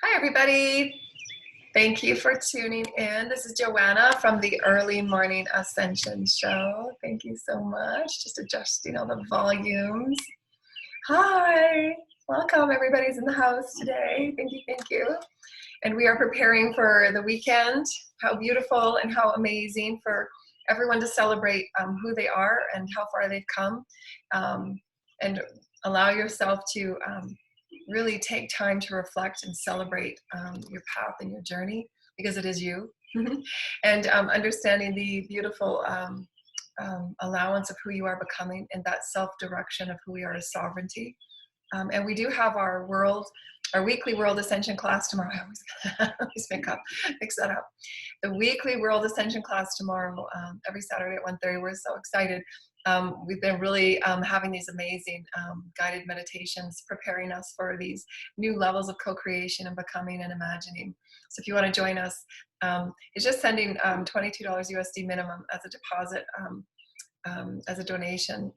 Hi, everybody. Thank you for tuning in. This is Joanna from the Early Morning Ascension Show. Thank you so much. Just adjusting all the volumes. Hi. Welcome. Everybody's in the house today. Thank you. Thank you. And we are preparing for the weekend. How beautiful and how amazing for everyone to celebrate who they are and how far they've come. And allow yourself to really take time to reflect and celebrate your path and your journey, because it is you. And understanding the beautiful allowance of who you are becoming, and that self-direction of who we are as sovereignty. And we do have our weekly World Ascension class tomorrow. I always mix that up. The weekly World Ascension class tomorrow, every Saturday at 1:30. We're so excited. We've been really having these amazing guided meditations, preparing us for these new levels of co-creation and becoming and imagining. So if you want to join us, it's just sending $22 USD minimum as a deposit, as a donation,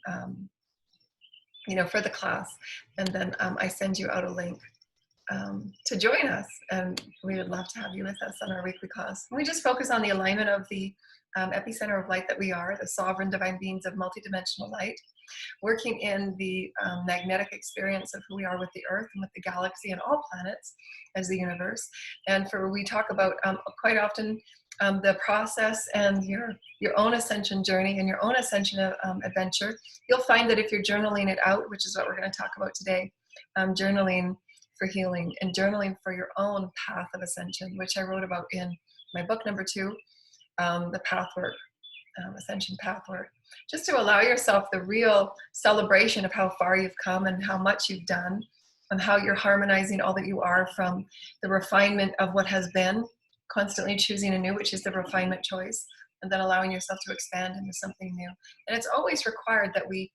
for the class. And then I send you out a link to join us, and we would love to have you with us on our weekly class. And we just focus on the alignment of the epicenter of light that we are, the sovereign divine beings of multidimensional light, working in the magnetic experience of who we are with the earth and with the galaxy and all planets as the universe. And we talk about quite often the process and your own ascension journey and your own ascension adventure. You'll find that if you're journaling it out, which is what we're going to talk about today, journaling for healing and journaling for your own path of ascension, which I wrote about in my book number 2, the pathwork, ascension pathwork, just to allow yourself the real celebration of how far you've come and how much you've done, and how you're harmonizing all that you are from the refinement of what has been, constantly choosing anew, which is the refinement choice, and then allowing yourself to expand into something new. And it's always required that we,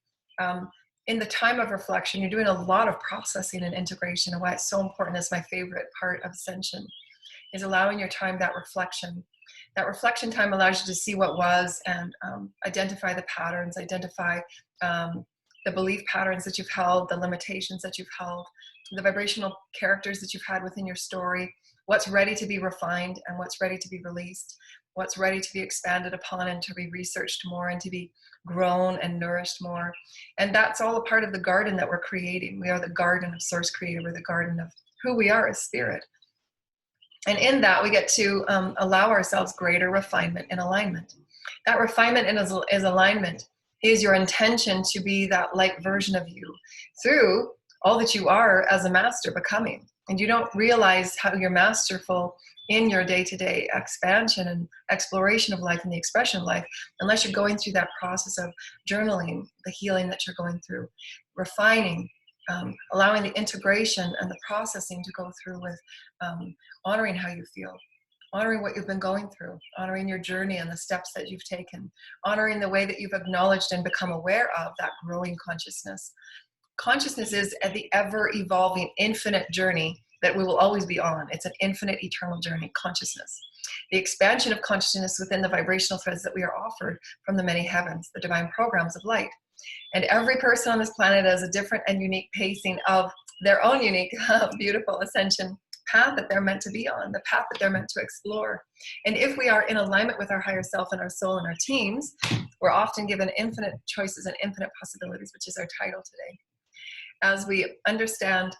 in the time of reflection, you're doing a lot of processing and integration, and why it's so important is my favorite part of ascension, is allowing your time, that reflection. That reflection time allows you to see what was and identify the patterns, identify the belief patterns that you've held, the limitations that you've held, the vibrational characters that you've had within your story, what's ready to be refined and what's ready to be released, what's ready to be expanded upon and to be researched more and to be grown and nourished more. And that's all a part of the garden that we're creating. We are the garden of Source Creator. We're the garden of who we are as spirit. And in that, we get to allow ourselves greater refinement and alignment. That refinement and is alignment is your intention to be that light version of you through all that you are as a master becoming. And you don't realize how you're masterful in your day-to-day expansion and exploration of life and the expression of life unless you're going through that process of journaling, the healing that you're going through, refining, allowing the integration and the processing to go through with honoring how you feel, honoring what you've been going through, honoring your journey and the steps that you've taken, honoring the way that you've acknowledged and become aware of that growing consciousness. Consciousness is the ever-evolving, infinite journey that we will always be on. It's an infinite, eternal journey, consciousness. The expansion of consciousness within the vibrational threads that we are offered from the many heavens, the divine programs of light. And every person on this planet has a different and unique pacing of their own unique, beautiful ascension path that they're meant to be on, the path that they're meant to explore. And if we are in alignment with our higher self and our soul and our teams, we're often given infinite choices and infinite possibilities, which is our title today. As we understand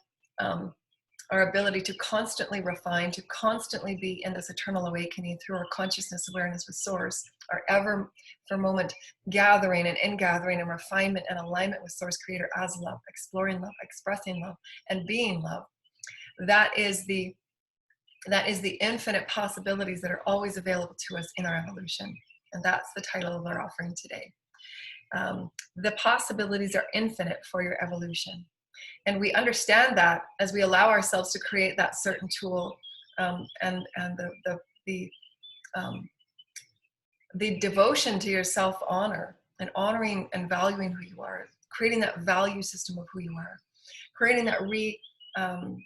our ability to constantly refine, to constantly be in this eternal awakening through our consciousness awareness with Source, our ever for moment gathering and ingathering and refinement and alignment with Source Creator as love, exploring love, expressing love, and being love. That is the infinite possibilities that are always available to us in our evolution. And that's the title of our offering today. The possibilities are infinite for your evolution. And we understand that as we allow ourselves to create that certain tool and the devotion to your self-honor and honoring and valuing who you are, creating that value system of who you are, creating that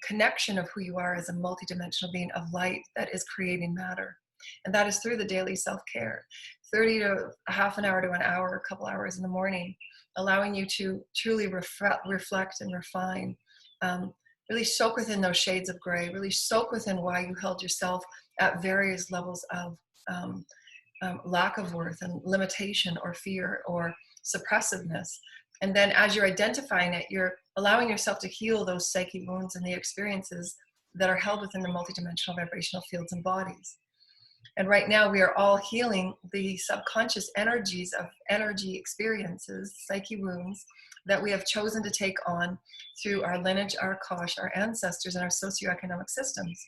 connection of who you are as a multidimensional being of light that is creating matter. And that is through the daily self-care, 30 to a half an hour to an hour, a couple hours in the morning, allowing you to truly reflect and refine Really soak within those shades of gray. Really soak within why you held yourself at various levels of lack of worth and limitation or fear or suppressiveness. And then as you're identifying it, you're allowing yourself to heal those psyche wounds and the experiences that are held within the multidimensional vibrational fields and bodies. And right now we are all healing the subconscious energies of energy experiences, psyche wounds, that we have chosen to take on through our lineage, our Kosh, our ancestors, and our socioeconomic systems.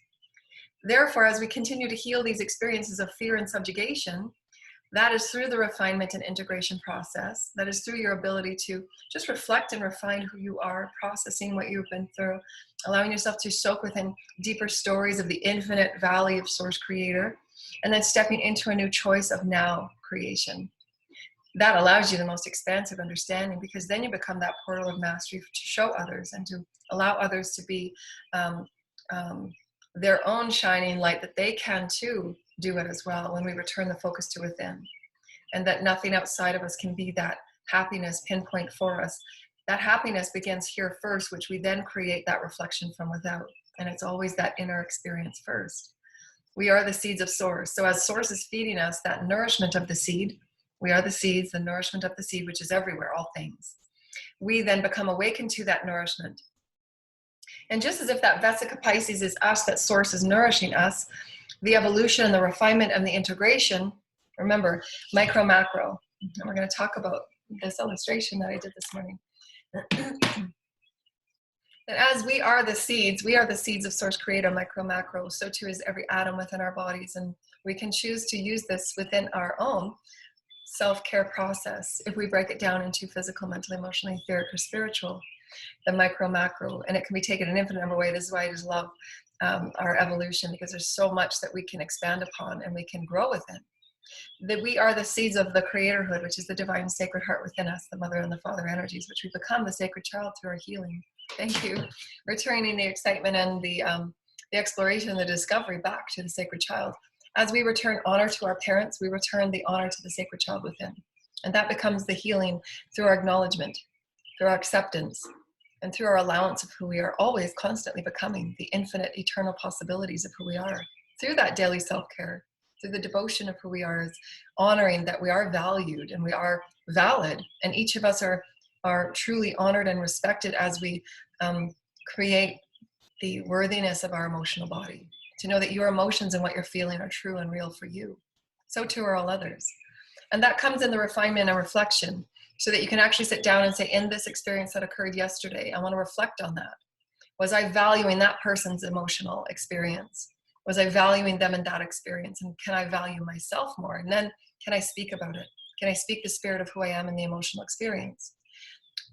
Therefore, as we continue to heal these experiences of fear and subjugation, that is through the refinement and integration process. That is through your ability to just reflect and refine who you are, processing what you've been through, allowing yourself to soak within deeper stories of the infinite valley of Source Creator, and then stepping into a new choice of now creation. That allows you the most expansive understanding, because then you become that portal of mastery to show others and to allow others to be their own shining light, that they can too do it as well when we return the focus to within, and that nothing outside of us can be that happiness pinpoint for us. That happiness begins here first, which we then create that reflection from without, and it's always that inner experience first. We are the seeds of Source. So as Source is feeding us that nourishment of the seed, we are the seeds, the nourishment of the seed, which is everywhere, all things. We then become awakened to that nourishment. And just as if that Vesica Pisces is us, that Source is nourishing us, the evolution and the refinement and the integration, remember, micro, macro. And we're going to talk about this illustration that I did this morning. And as we are the seeds of Source Creator, micro, macro, so too is every atom within our bodies. And we can choose to use this within our own self-care process if we break it down into physical, mental, emotional, etheric, or spiritual, the micro, macro. And it can be taken an infinite number of ways. This is why I just love our evolution, because there's so much that we can expand upon and we can grow within. That we are the seeds of the creatorhood, which is the divine sacred heart within us, the mother and the father energies, which we become the sacred child through our healing. Thank you. Returning the excitement and the exploration and the discovery back to the sacred child. As we return honor to our parents, we return the honor to the sacred child within. And that becomes the healing through our acknowledgement, through our acceptance, and through our allowance of who we are, always constantly becoming the infinite eternal possibilities of who we are. Through that daily self-care, through the devotion of who we are, is honoring that we are valued and we are valid, and each of us are truly honored and respected as we create the worthiness of our emotional body. To know that your emotions and what you're feeling are true and real for you. So too are all others. And that comes in the refinement and reflection, so that you can actually sit down and say, in this experience that occurred yesterday, I want to reflect on that. Was I valuing that person's emotional experience? Was I valuing them in that experience? And can I value myself more? And then can I speak about it? Can I speak the spirit of who I am in the emotional experience?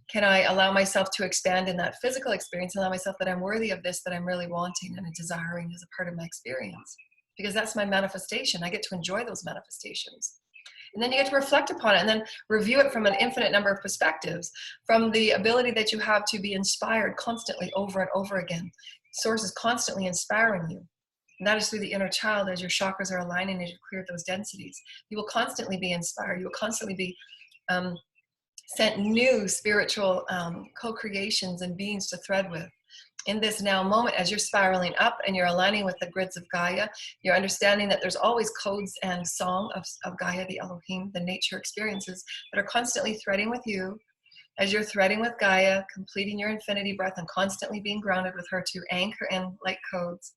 Can I allow myself to expand in that physical experience, allow myself that I'm worthy of this, that I'm really wanting and desiring as a part of my experience? Because that's my manifestation. I get to enjoy those manifestations. And then you get to reflect upon it and then review it from an infinite number of perspectives, from the ability that you have to be inspired constantly over and over again. Source is constantly inspiring you. And that is through the inner child. As your chakras are aligning, as you clear those densities, you will constantly be inspired. You will constantly be sent new spiritual co-creations and beings to thread with. In this now moment, as you're spiraling up and you're aligning with the grids of Gaia, you're understanding that there's always codes and song of Gaia, the Elohim, the nature experiences that are constantly threading with you. As you're threading with Gaia, completing your infinity breath and constantly being grounded with her to anchor in light codes.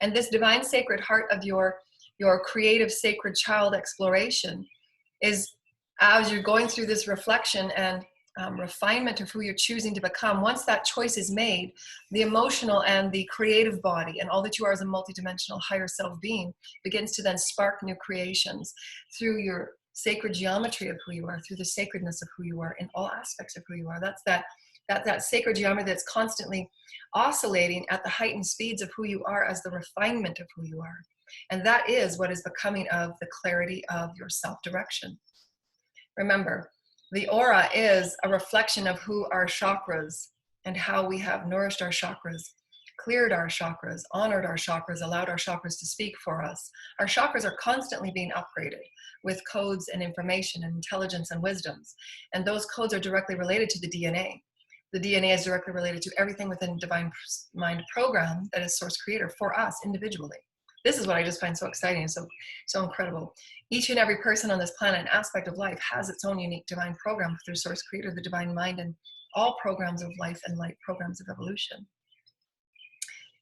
And this divine sacred heart of your creative sacred child exploration is, as you're going through this reflection and refinement of who you're choosing to become, once that choice is made, the emotional and the creative body and all that you are as a multidimensional higher self being begins to then spark new creations through your sacred geometry of who you are, through the sacredness of who you are in all aspects of who you are. That's that sacred geometry that's constantly oscillating at the heightened speeds of who you are as the refinement of who you are. And that is what is becoming of the clarity of your self-direction. Remember, the aura is a reflection of who our chakras and how we have nourished our chakras, cleared our chakras, honored our chakras, allowed our chakras to speak for us. Our chakras are constantly being upgraded with codes and information and intelligence and wisdoms. And those codes are directly related to the DNA. The DNA is directly related to everything within Divine Mind program that is Source Creator for us individually. This is what I just find so exciting and so incredible. Each and every person on this planet, an aspect of life, has its own unique divine program through Source Creator, the Divine Mind, and all programs of life and light, programs of evolution.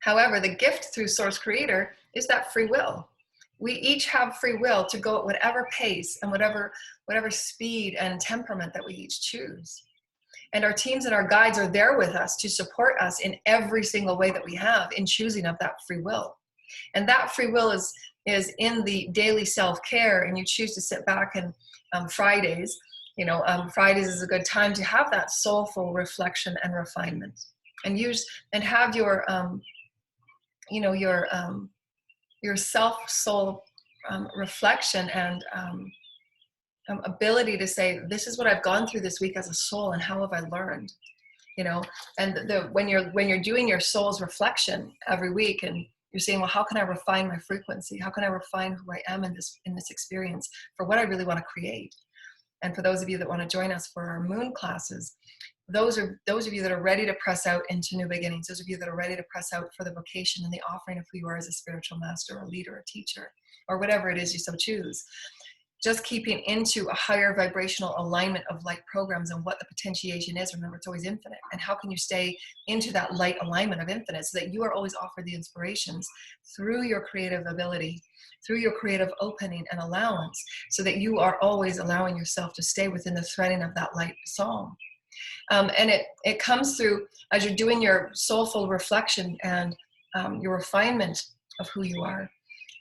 However, the gift through Source Creator is that free will. We each have free will to go at whatever pace and whatever speed and temperament that we each choose. And our teams and our guides are there with us to support us in every single way that we have in choosing of that free will. And that free will is in the daily self-care, and you choose to sit back and Fridays, Fridays is a good time to have that soulful reflection and refinement, and have your your self-soul reflection and ability to say, this is what I've gone through this week as a soul, and how have I learned? And when you're doing your soul's reflection every week, and you're saying, well, how can I refine my frequency? How can I refine who I am in this experience for what I really want to create? And for those of you that want to join us for our moon classes, those of you that are ready to press out into new beginnings, those of you that are ready to press out for the vocation and the offering of who you are as a spiritual master or leader or teacher, or whatever it is you so choose, just keeping into a higher vibrational alignment of light programs and what the potentiation is. Remember, it's always infinite. And how can you stay into that light alignment of infinite so that you are always offered the inspirations through your creative ability, through your creative opening and allowance, so that you are always allowing yourself to stay within the threading of that light song. And it comes through as you're doing your soulful reflection and your refinement of who you are,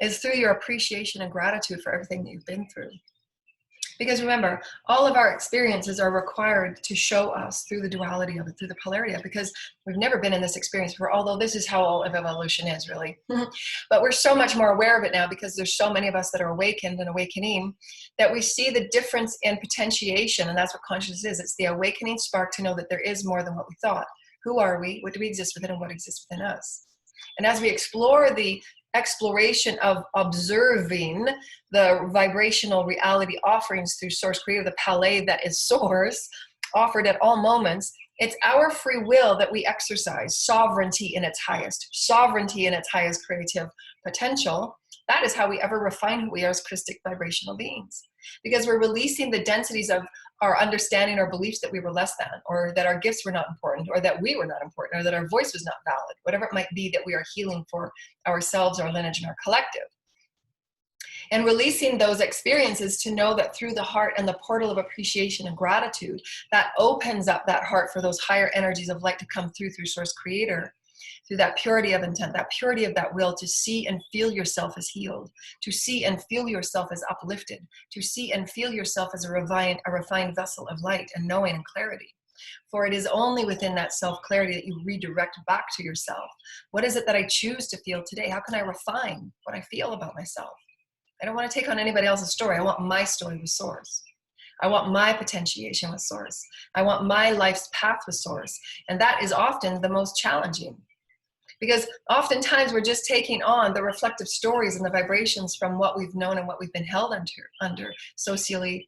is through your appreciation and gratitude for everything that you've been through. Because remember, all of our experiences are required to show us through the duality of it, through the polarity of it, because we've never been in this experience before, although this is how all of evolution is, really. But we're so much more aware of it now because there's so many of us that are awakened and awakening, that we see the difference in potentiation, and that's what consciousness is. It's the awakening spark to know that there is more than what we thought. Who are we? What do we exist within, and what exists within us? And as we explore the exploration of observing the vibrational reality offerings through Source Creator, the palette that is Source, offered at all moments, it's our free will that we exercise sovereignty in its highest creative potential. That is how we ever refine who we are as Christic vibrational beings. Because we're releasing the densities of our understanding or beliefs that we were less than, or that our gifts were not important, or that we were not important, or that our voice was not valid, whatever it might be that we are healing for ourselves, our lineage, and our collective. And releasing those experiences to know that through the heart and the portal of appreciation and gratitude, that opens up that heart for those higher energies of light to come through Source Creator, through that purity of intent, that purity of that will to see and feel yourself as healed, to see and feel yourself as uplifted, to see and feel yourself as a refined vessel of light and knowing and clarity. For it is only within that self-clarity that you redirect back to yourself. What is it that I choose to feel today? How can I refine what I feel about myself? I don't want to take on anybody else's story. I want my story with Source. I want my potentiation with Source. I want my life's path with Source. And that is often the most challenging. Because oftentimes we're just taking on the reflective stories and the vibrations from what we've known and what we've been held under socially,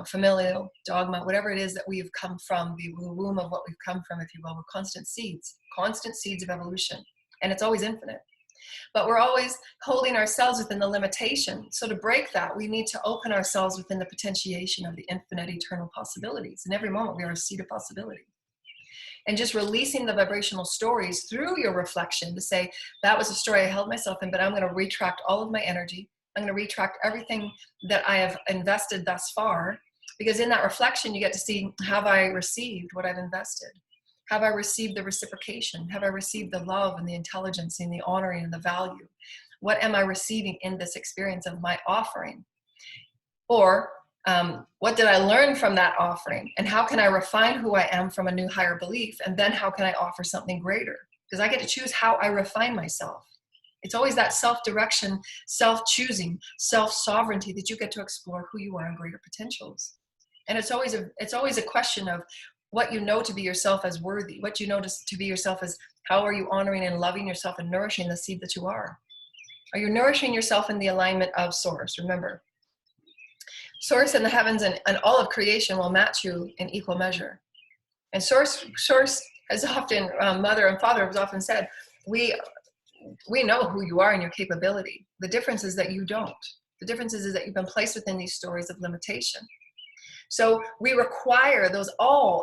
familial, dogma, whatever it is that we've come from, the womb of what we've come from, if you will. We're constant seeds of evolution. And it's always infinite. But we're always holding ourselves within the limitation. So to break that, we need to open ourselves within the potentiation of the infinite eternal possibilities. In every moment, we are a seed of possibility. And just releasing the vibrational stories through your reflection to say, that was a story I held myself in, but I'm going to retract all of my energy. I'm going to retract everything that I have invested thus far. Because in that reflection, you get to see, have I received what I've invested? Have I received the reciprocation? Have I received the love and the intelligence and the honoring and the value? What am I receiving in this experience of my offering? Or what did I learn from that offering? And how can I refine who I am from a new higher belief? And then how can I offer something greater? Because I get to choose how I refine myself. It's always that self-direction, self-choosing, self-sovereignty that you get to explore who you are in greater potentials. And it's always a question of what you know to be yourself as worthy, what you know to be yourself as, how are you honoring and loving yourself and nourishing the seed that you are? Are you nourishing yourself in the alignment of Source? Remember, Source in the heavens and all of creation will match you in equal measure. And source has often, mother and father has often said, we know who you are and your capability. The difference is that you don't. The difference is that you've been placed within these stories of limitation. So we require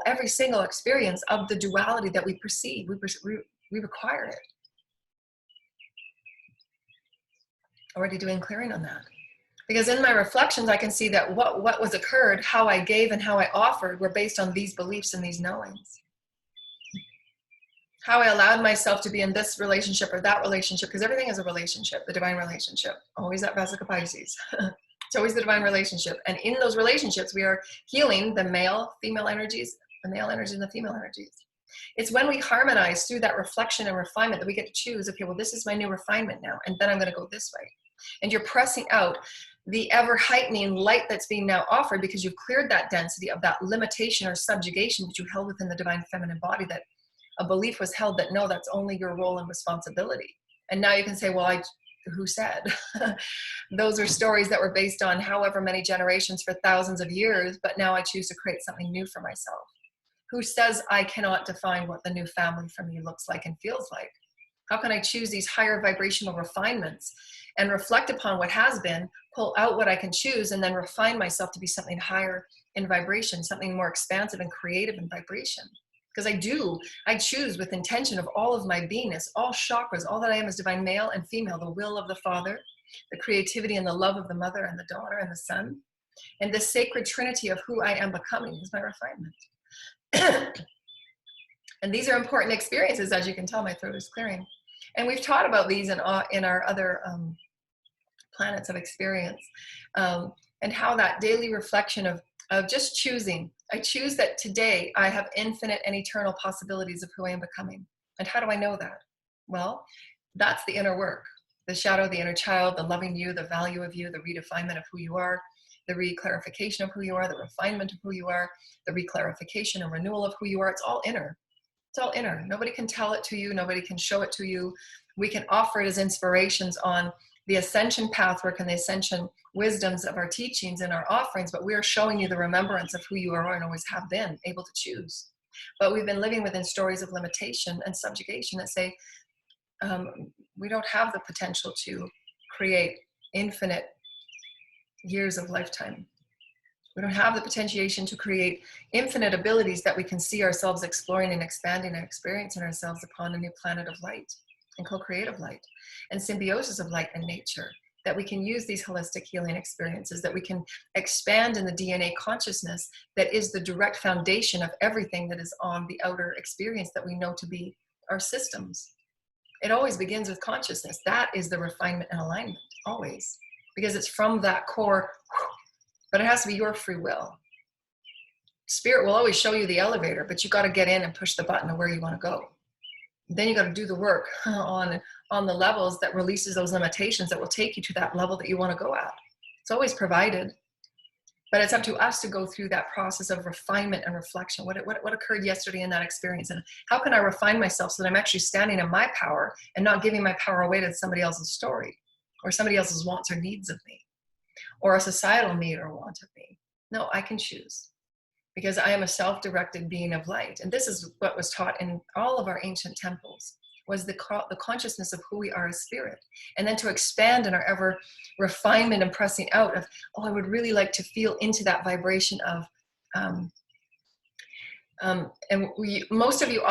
every single experience of the duality that we perceive. We require it. Already doing clearing on that. Because in my reflections, I can see that what was occurred, how I gave and how I offered were based on these beliefs and these knowings. How I allowed myself to be in this relationship or that relationship, because everything is a relationship, the divine relationship, always at Vesica Pisces. It's always the divine relationship. And in those relationships, we are healing the male, female energies, the male energy and the female energies. It's when we harmonize through that reflection and refinement that we get to choose, okay, well, this is my new refinement now, and then I'm going to go this way. And you're pressing out the ever heightening light that's being now offered because you've cleared that density of that limitation or subjugation that you held within the divine feminine body, that a belief was held that no, that's only your role and responsibility. And now you can say, well, who said? Those are stories that were based on however many generations for thousands of years, but now I choose to create something new for myself. Who says I cannot define what the new family for me looks like and feels like? How can I choose these higher vibrational refinements and reflect upon what has been, pull out what I can choose, and then refine myself to be something higher in vibration, something more expansive and creative in vibration? Because I choose with intention of all of my beingness, all chakras, all that I am is divine male and female, the will of the Father, the creativity and the love of the mother and the daughter and the son, and the sacred trinity of who I am becoming is my refinement. And these are important experiences, as you can tell, my throat is clearing. And we've taught about these in our other planets of experience, and how that daily reflection of just choosing. I choose that today I have infinite and eternal possibilities of who I am becoming. And how do I know that? Well, that's the inner work, the shadow, the inner child, the loving you, the value of you, the redefinement of who you are, the reclarification of who you are, the refinement of who you are, the reclarification and renewal of who you are. It's all inner. It's all inner. Nobody can tell it to you. Nobody can show it to you. We can offer it as inspirations on the ascension pathwork and the ascension wisdoms of our teachings and our offerings, but we are showing you the remembrance of who you are and always have been able to choose. But we've been living within stories of limitation and subjugation that say we don't have the potential to create infinite years of lifetime. We don't have the potentiation to create infinite abilities that we can see ourselves exploring and expanding and experiencing ourselves upon a new planet of light and co-creative light and symbiosis of light and nature, that we can use these holistic healing experiences, that we can expand in the DNA consciousness that is the direct foundation of everything that is on the outer experience that we know to be our systems. It always begins with consciousness. That is the refinement and alignment, always, because it's from that core, but it has to be your free will. Spirit will always show you the elevator, but you got to get in and push the button of where you want to go. Then you got to do the work on the levels that releases those limitations that will take you to that level that you want to go at. It's always provided, but it's up to us to go through that process of refinement and reflection. What occurred yesterday in that experience, and how can I refine myself so that I'm actually standing in my power and not giving my power away to somebody else's story or somebody else's wants or needs of me, or a societal need or want of me. No, I can choose, because I am a self-directed being of light. And this is what was taught in all of our ancient temples, was the consciousness of who we are as spirit. And then to expand in our ever refinement and pressing out of, oh, I would really like to feel into that vibration of, most of you,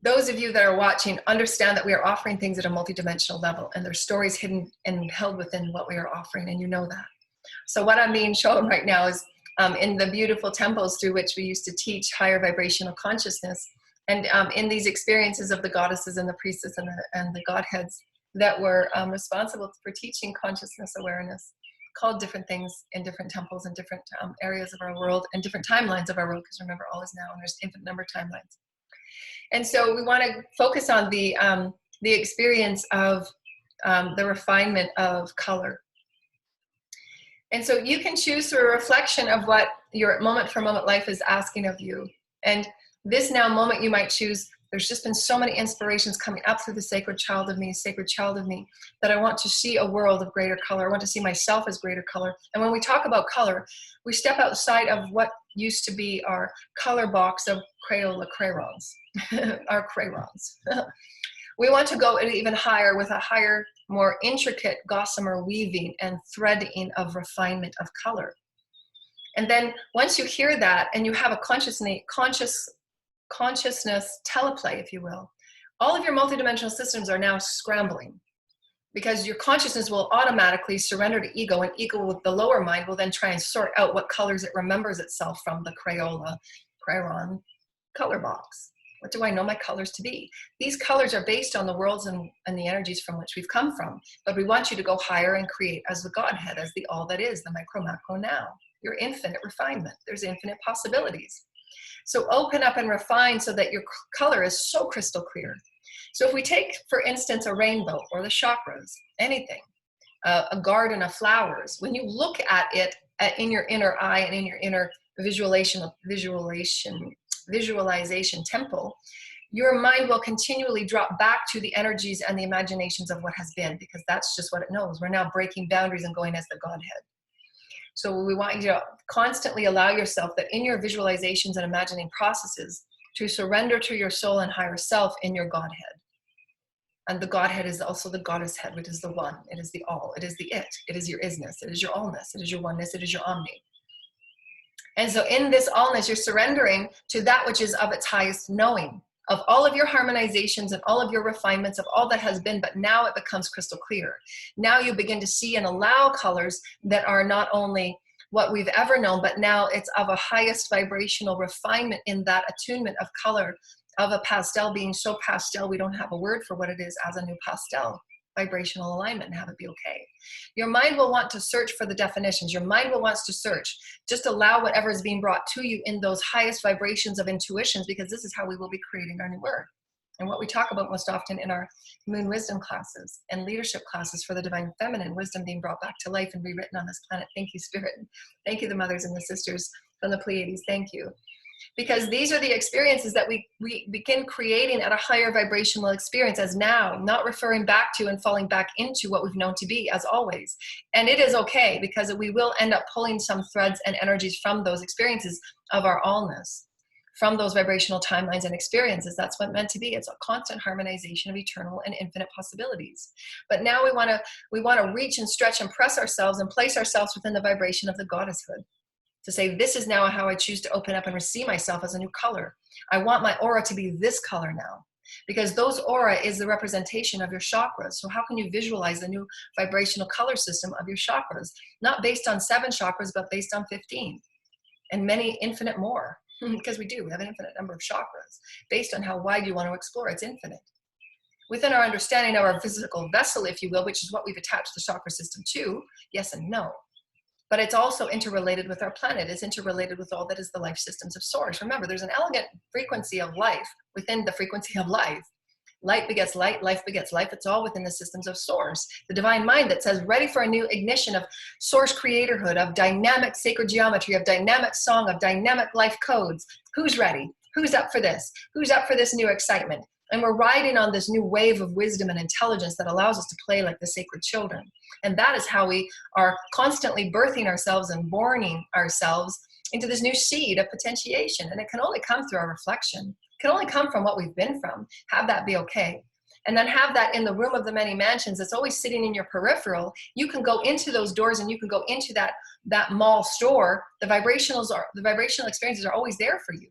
those of you that are watching understand that we are offering things at a multidimensional level, and there's stories hidden and held within what we are offering, and you know that. So what I'm being shown right now is in the beautiful temples through which we used to teach higher vibrational consciousness, and in these experiences of the goddesses and the priestesses and the godheads that were responsible for teaching consciousness awareness, called different things in different temples and different areas of our world and different timelines of our world, because remember, all is now and there's infinite number of timelines. And so we want to focus on the experience of the refinement of color. And so you can choose through a reflection of what your moment for moment life is asking of you. And this now moment, you might choose There's just been so many inspirations coming up through the sacred child of me, that I want to see a world of greater color. I want to see myself as greater color. And when we talk about color, we step outside of what used to be our color box of Crayola crayons, our crayons. We want to go even higher with a higher, more intricate gossamer weaving and threading of refinement of color. And then once you hear that and you have a consciousness teleplay, if you will, all of your multidimensional systems are now scrambling, because your consciousness will automatically surrender to ego, and ego with the lower mind will then try and sort out what colors it remembers itself from the crayon color box. What do I know my colors to be? These colors are based on the worlds and the energies from which we've come from. But we want you to go higher and create as the Godhead, as the all that is, the micro, macro now. Your infinite refinement. There's infinite possibilities. So open up and refine so that your color is so crystal clear. So if we take, for instance, a rainbow or the chakras, anything, a garden of flowers, when you look at it in your inner eye and in your inner visualization temple, your mind will continually drop back to the energies and the imaginations of what has been, because that's just what it knows. We're now breaking boundaries and going as the Godhead. So we want you to constantly allow yourself that in your visualizations and imagining processes to surrender to your soul and higher self in your Godhead. And the Godhead is also the Goddess head, which is the one. It is the all. It is the it. It is your isness. It is your allness. It is your oneness. It is your omni. And so in this allness, you're surrendering to that which is of its highest knowing, of all of your harmonizations and all of your refinements of all that has been, but now it becomes crystal clear. Now you begin to see and allow colors that are not only what we've ever known, but now it's of a highest vibrational refinement in that attunement of color, of a pastel being so pastel we don't have a word for what it is as a new pastel. Vibrational alignment and have it be okay. Your mind will want to search for the definitions. Your mind will want to search. Just allow whatever is being brought to you in those highest vibrations of intuitions, because this is how we will be creating our new word. And what we talk about most often in our moon wisdom classes and leadership classes for the divine feminine, wisdom being brought back to life and rewritten on this planet. Thank you, Spirit. Thank you, the mothers and the sisters from the Pleiades. Thank you. Because these are the experiences that we begin creating at a higher vibrational experience as now, not referring back to and falling back into what we've known to be as always. And it is okay, because we will end up pulling some threads and energies from those experiences of our allness, from those vibrational timelines and experiences. That's what meant to be. It's a constant harmonization of eternal and infinite possibilities. But now we want to reach and stretch and press ourselves and place ourselves within the vibration of the goddesshood. To say, this is now how I choose to open up and receive myself as a new color. I want my aura to be this color now, because those aura is the representation of your chakras. So how can you visualize the new vibrational color system of your chakras? Not based on 7 chakras, but based on 15 and many infinite more, because we have an infinite number of chakras based on how wide you want to explore. It's infinite. Within our understanding of our physical vessel, if you will, which is what we've attached the chakra system to, yes and no. But it's also interrelated with our planet. It's interrelated with all that is the life systems of source. Remember, there's an elegant frequency of life within the frequency of life. Light begets light, life begets life. It's all within the systems of source. The divine mind that says, ready for a new ignition of source creatorhood, of dynamic sacred geometry, of dynamic song, of dynamic life codes. Who's ready? Who's up for this? Who's up for this new excitement? And we're riding on this new wave of wisdom and intelligence that allows us to play like the sacred children. And that is how we are constantly birthing ourselves and borning ourselves into this new seed of potentiation. And it can only come through our reflection. It can only come from what we've been from. Have that be okay. And then have that in the room of the many mansions that's always sitting in your peripheral. You can go into those doors and you can go into that mall store. The vibrational experiences are always there for you.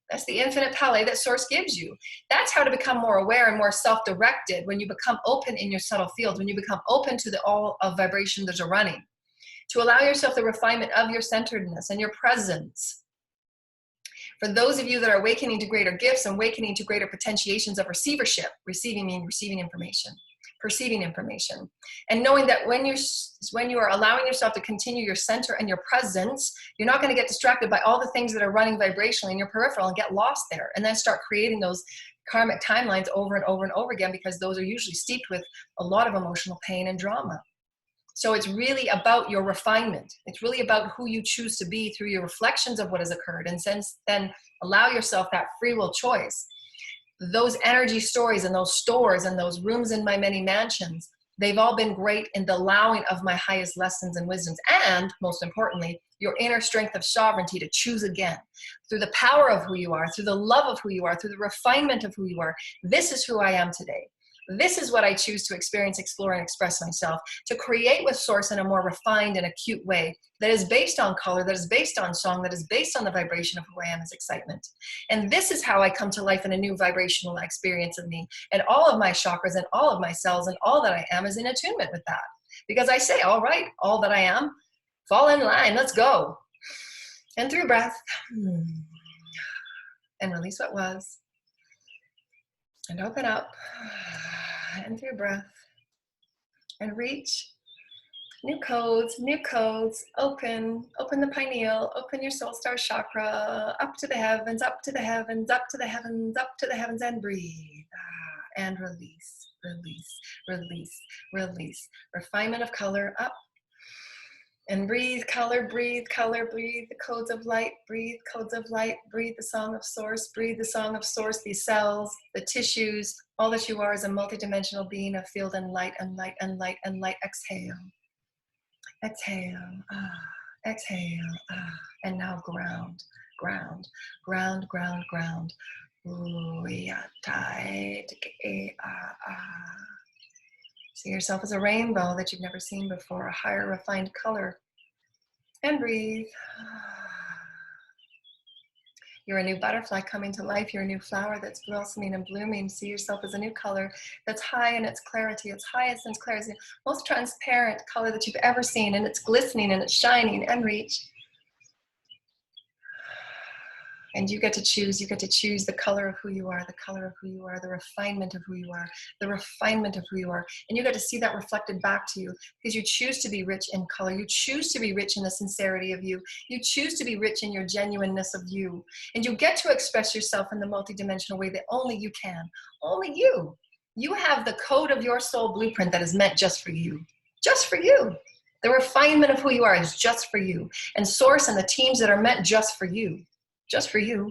That's the infinite palette that source gives you. That's how to become more aware and more self-directed, when you become open in your subtle fields, when you become open to the all of vibration that are running, to allow yourself the refinement of your centeredness and your presence. For those of you that are awakening to greater gifts and awakening to greater potentiations of receivership, receiving means receiving information, perceiving information, and knowing that when you are allowing yourself to continue your center and your presence, you're not going to get distracted by all the things that are running vibrationally in your peripheral and get lost there, and then start creating those karmic timelines over and over and over again, because those are usually steeped with a lot of emotional pain and drama. So it's really about your refinement. It's really about who you choose to be through your reflections of what has occurred, and then allow yourself that free will choice. those energy stories and those stores and those rooms in my many mansions, they've all been great in the allowing of my highest lessons and wisdoms. And most importantly, your inner strength of sovereignty to choose again through the power of who you are, through the love of who you are, through the refinement of who you are. This is who I am today. This is what I choose to experience, explore, and express myself, to create with source in a more refined and acute way that is based on color, that is based on song, that is based on the vibration of who I am as excitement. And this is how I come to life in a new vibrational experience of me. And all of my chakras and all of my cells and all that I am is in attunement with that. Because I say, all right, all that I am, fall in line, let's go. And through breath. And release what was. And open up. And through breath. And reach. New codes, open the pineal, open your soul star chakra, up to the heavens, up to the heavens, up to the heavens, up to the heavens, and breathe. And release, release, release, release. Refinement of color, up. And breathe, color, breathe, the codes of light, breathe, codes of light, breathe the song of source, breathe the song of source, these cells, the tissues, all that you are is a multidimensional being of field and light and light and light and light. Exhale. Exhale, exhale, and now ground, ground, ground, ground, ground. See yourself as a rainbow that you've never seen before, a higher refined color. And breathe. You're a new butterfly coming to life. You're a new flower that's blossoming and blooming. See yourself as a new color that's high in its clarity. It's highest in its clarity. Most transparent color that you've ever seen. And it's glistening and it's shining. And reach. And you get to choose the color of who you are, the color of who you are, the refinement of who you are, the refinement of who you are. And you get to see that reflected back to you because you choose to be rich in color. You choose to be rich in the sincerity of you. You choose to be rich in your genuineness of you. And you get to express yourself in the multidimensional way that only you can. Only you. You have the code of your soul blueprint that is meant just for you. Just for you. The refinement of who you are is just for you. And source and the teams that are meant just for you. Just for you.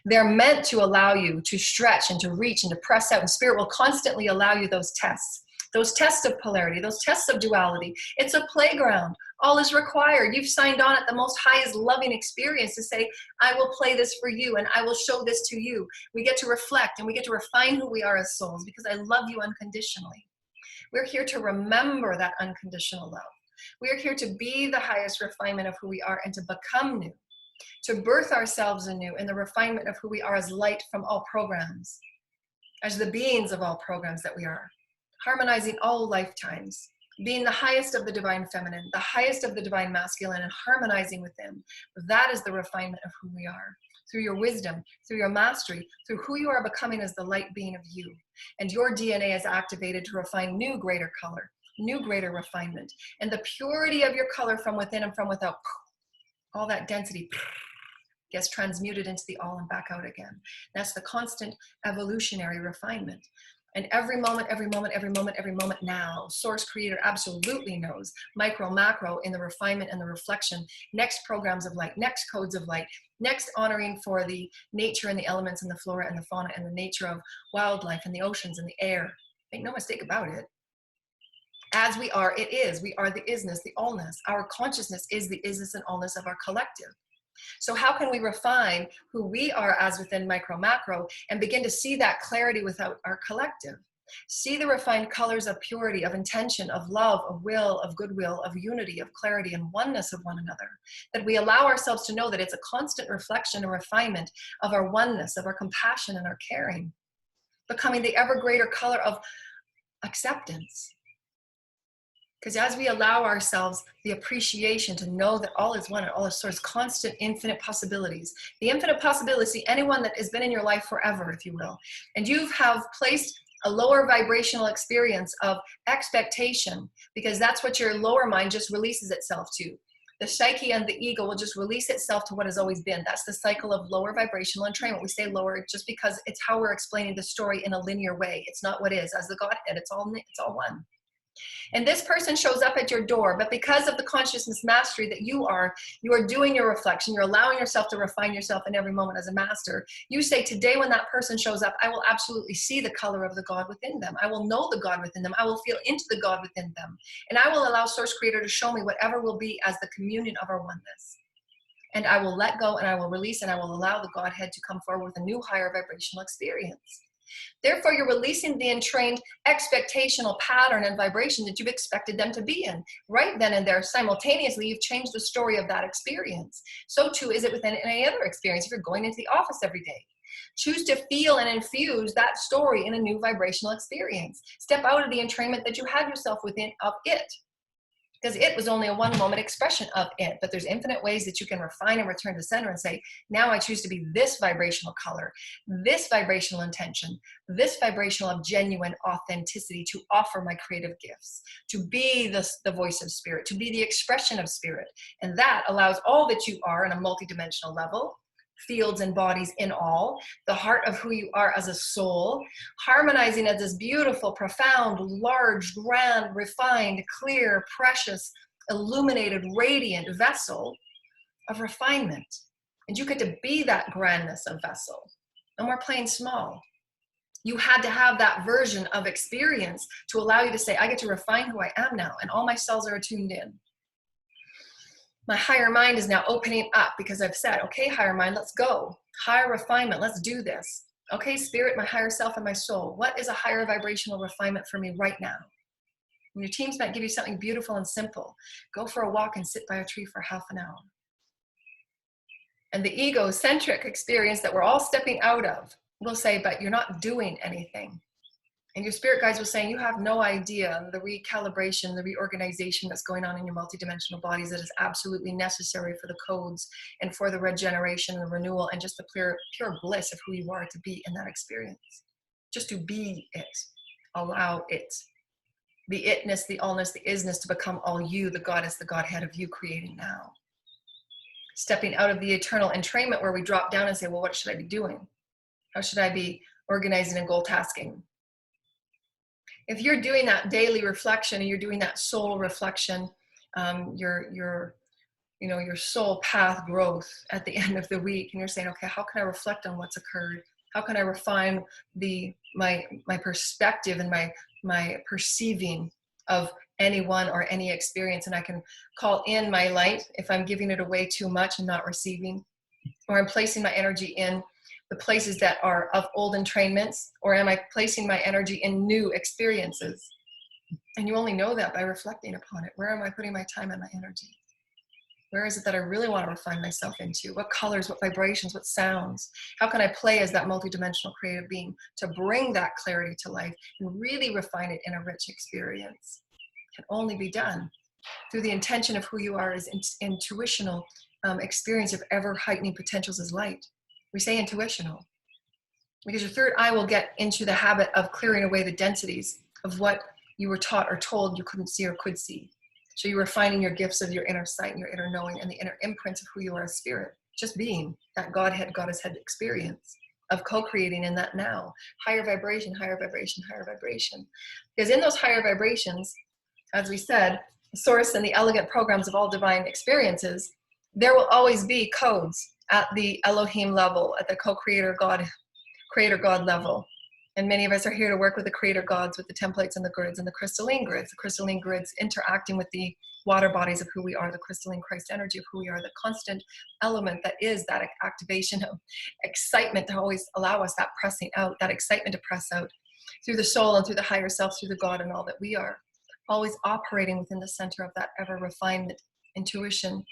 They're meant to allow you to stretch and to reach and to press out. And spirit will constantly allow you those tests of polarity, those tests of duality. It's a playground. All is required. You've signed on at the most highest loving experience to say, I will play this for you and I will show this to you. We get to reflect and we get to refine who we are as souls because I love you unconditionally. We're here to remember that unconditional love. We are here to be the highest refinement of who we are and to become new. To birth ourselves anew in the refinement of who we are as light from all programs, as the beings of all programs that we are, harmonizing all lifetimes, being the highest of the divine feminine, the highest of the divine masculine, and harmonizing with them. That is the refinement of who we are. Through your wisdom, through your mastery, through who you are becoming as the light being of you. And your DNA is activated to refine new greater color, new greater refinement. And the purity of your color from within and from without, all that density gets transmuted into the all and back out again. That's the constant evolutionary refinement. And every moment now, source creator absolutely knows, micro, macro, in the refinement and the reflection, next programs of light, next codes of light, next honoring for the nature and the elements and the flora and the fauna and the nature of wildlife and the oceans and the air. Make no mistake about it. As we are, it is. We are the isness, the allness. Our consciousness is the isness and allness of our collective. So how can we refine who we are as within micro macro and begin to see that clarity without our collective? See the refined colors of purity, of intention, of love, of will, of goodwill, of unity, of clarity and oneness of one another. That we allow ourselves to know that it's a constant reflection and refinement of our oneness, of our compassion and our caring. Becoming the ever greater color of acceptance. Because as we allow ourselves the appreciation to know that all is one and all is source, constant, infinite possibilities. The infinite possibility, anyone that has been in your life forever, if you will, and you have placed a lower vibrational experience of expectation, because that's what your lower mind just releases itself to. The psyche and the ego will just release itself to what has always been. That's the cycle of lower vibrational entrainment. We say lower just because it's how we're explaining the story in a linear way. It's not what is. As the Godhead, it's all one. And this person shows up at your door, but because of the consciousness mastery that you are doing your reflection, you're allowing yourself to refine yourself in every moment as a master. You say, today when that person shows up, I will absolutely see the color of the God within them. I will know the God within them. I will feel into the God within them. And I will allow Source Creator to show me whatever will be as the communion of our oneness. And I will let go and I will release and I will allow the Godhead to come forward with a new higher vibrational experience. Therefore, you're releasing the entrained expectational pattern and vibration that you've expected them to be in. Right then and there, simultaneously, you've changed the story of that experience. So too is it within any other experience if you're going into the office every day. Choose to feel and infuse that story in a new vibrational experience. Step out of the entrainment that you had yourself within of it. Because it was only a one-moment expression of it, but there's infinite ways that you can refine and return to center and say, now I choose to be this vibrational color, this vibrational intention, this vibrational of genuine authenticity to offer my creative gifts, to be the voice of spirit, to be the expression of spirit. And that allows all that you are on a multidimensional level, fields and bodies in all, the heart of who you are as a soul, harmonizing as this beautiful, profound, large, grand, refined, clear, precious, illuminated, radiant vessel of refinement. And you get to be that grandness of vessel. And we're playing small. You had to have that version of experience to allow you to say, I get to refine who I am now, and all my cells are attuned in. My higher mind is now opening up because I've said, okay, higher mind, let's go. Higher refinement, let's do this. Okay, spirit, my higher self and my soul. What is a higher vibrational refinement for me right now? And your teams might give you something beautiful and simple. Go for a walk and sit by a tree for half an hour. And the egocentric experience that we're all stepping out of will say, but you're not doing anything. And your spirit guides will say, you have no idea the recalibration, the reorganization that's going on in your multidimensional bodies that is absolutely necessary for the codes and for the regeneration and the renewal and just the pure bliss of who you are to be in that experience. Just to be it. Allow it. The itness, the allness, the isness to become all you, the goddess, the Godhead of you creating now. Stepping out of the eternal entrainment where we drop down and say, well, what should I be doing? How should I be organizing and goal tasking? If you're doing that daily reflection and you're doing that soul reflection, your soul path growth at the end of the week, and you're saying, okay, how can I reflect on what's occurred? How can I refine my perspective and my perceiving of anyone or any experience? And I can call in my light if I'm giving it away too much and not receiving, or I'm placing my energy in the places that are of old entrainments, or am I placing my energy in new experiences? And you only know that by reflecting upon it. Where am I putting my time and my energy? Where is it that I really want to refine myself into? What colors, what vibrations, what sounds? How can I play as that multidimensional creative being to bring that clarity to life and really refine it in a rich experience? It can only be done through the intention of who you are as intuitional experience of ever heightening potentials as light. We say intuitional because your third eye will get into the habit of clearing away the densities of what you were taught or told you couldn't see or could see. So you're refining your gifts of your inner sight and your inner knowing and the inner imprints of who you are as spirit. Just being that Godhead, Goddess head experience of co-creating in that now. Higher vibration, higher vibration, higher vibration. Because in those higher vibrations, as we said, the source and the elegant programs of all divine experiences, there will always be codes at the Elohim level, at the co-creator God, creator God level. And many of us are here to work with the creator gods, with the templates and the grids and the crystalline grids interacting with the water bodies of who we are, the crystalline Christ energy of who we are, the constant element that is that activation of excitement to always allow us that pressing out, that excitement to press out through the soul and through the higher self, through the God and all that we are, always operating within the center of that ever refinement, intuition.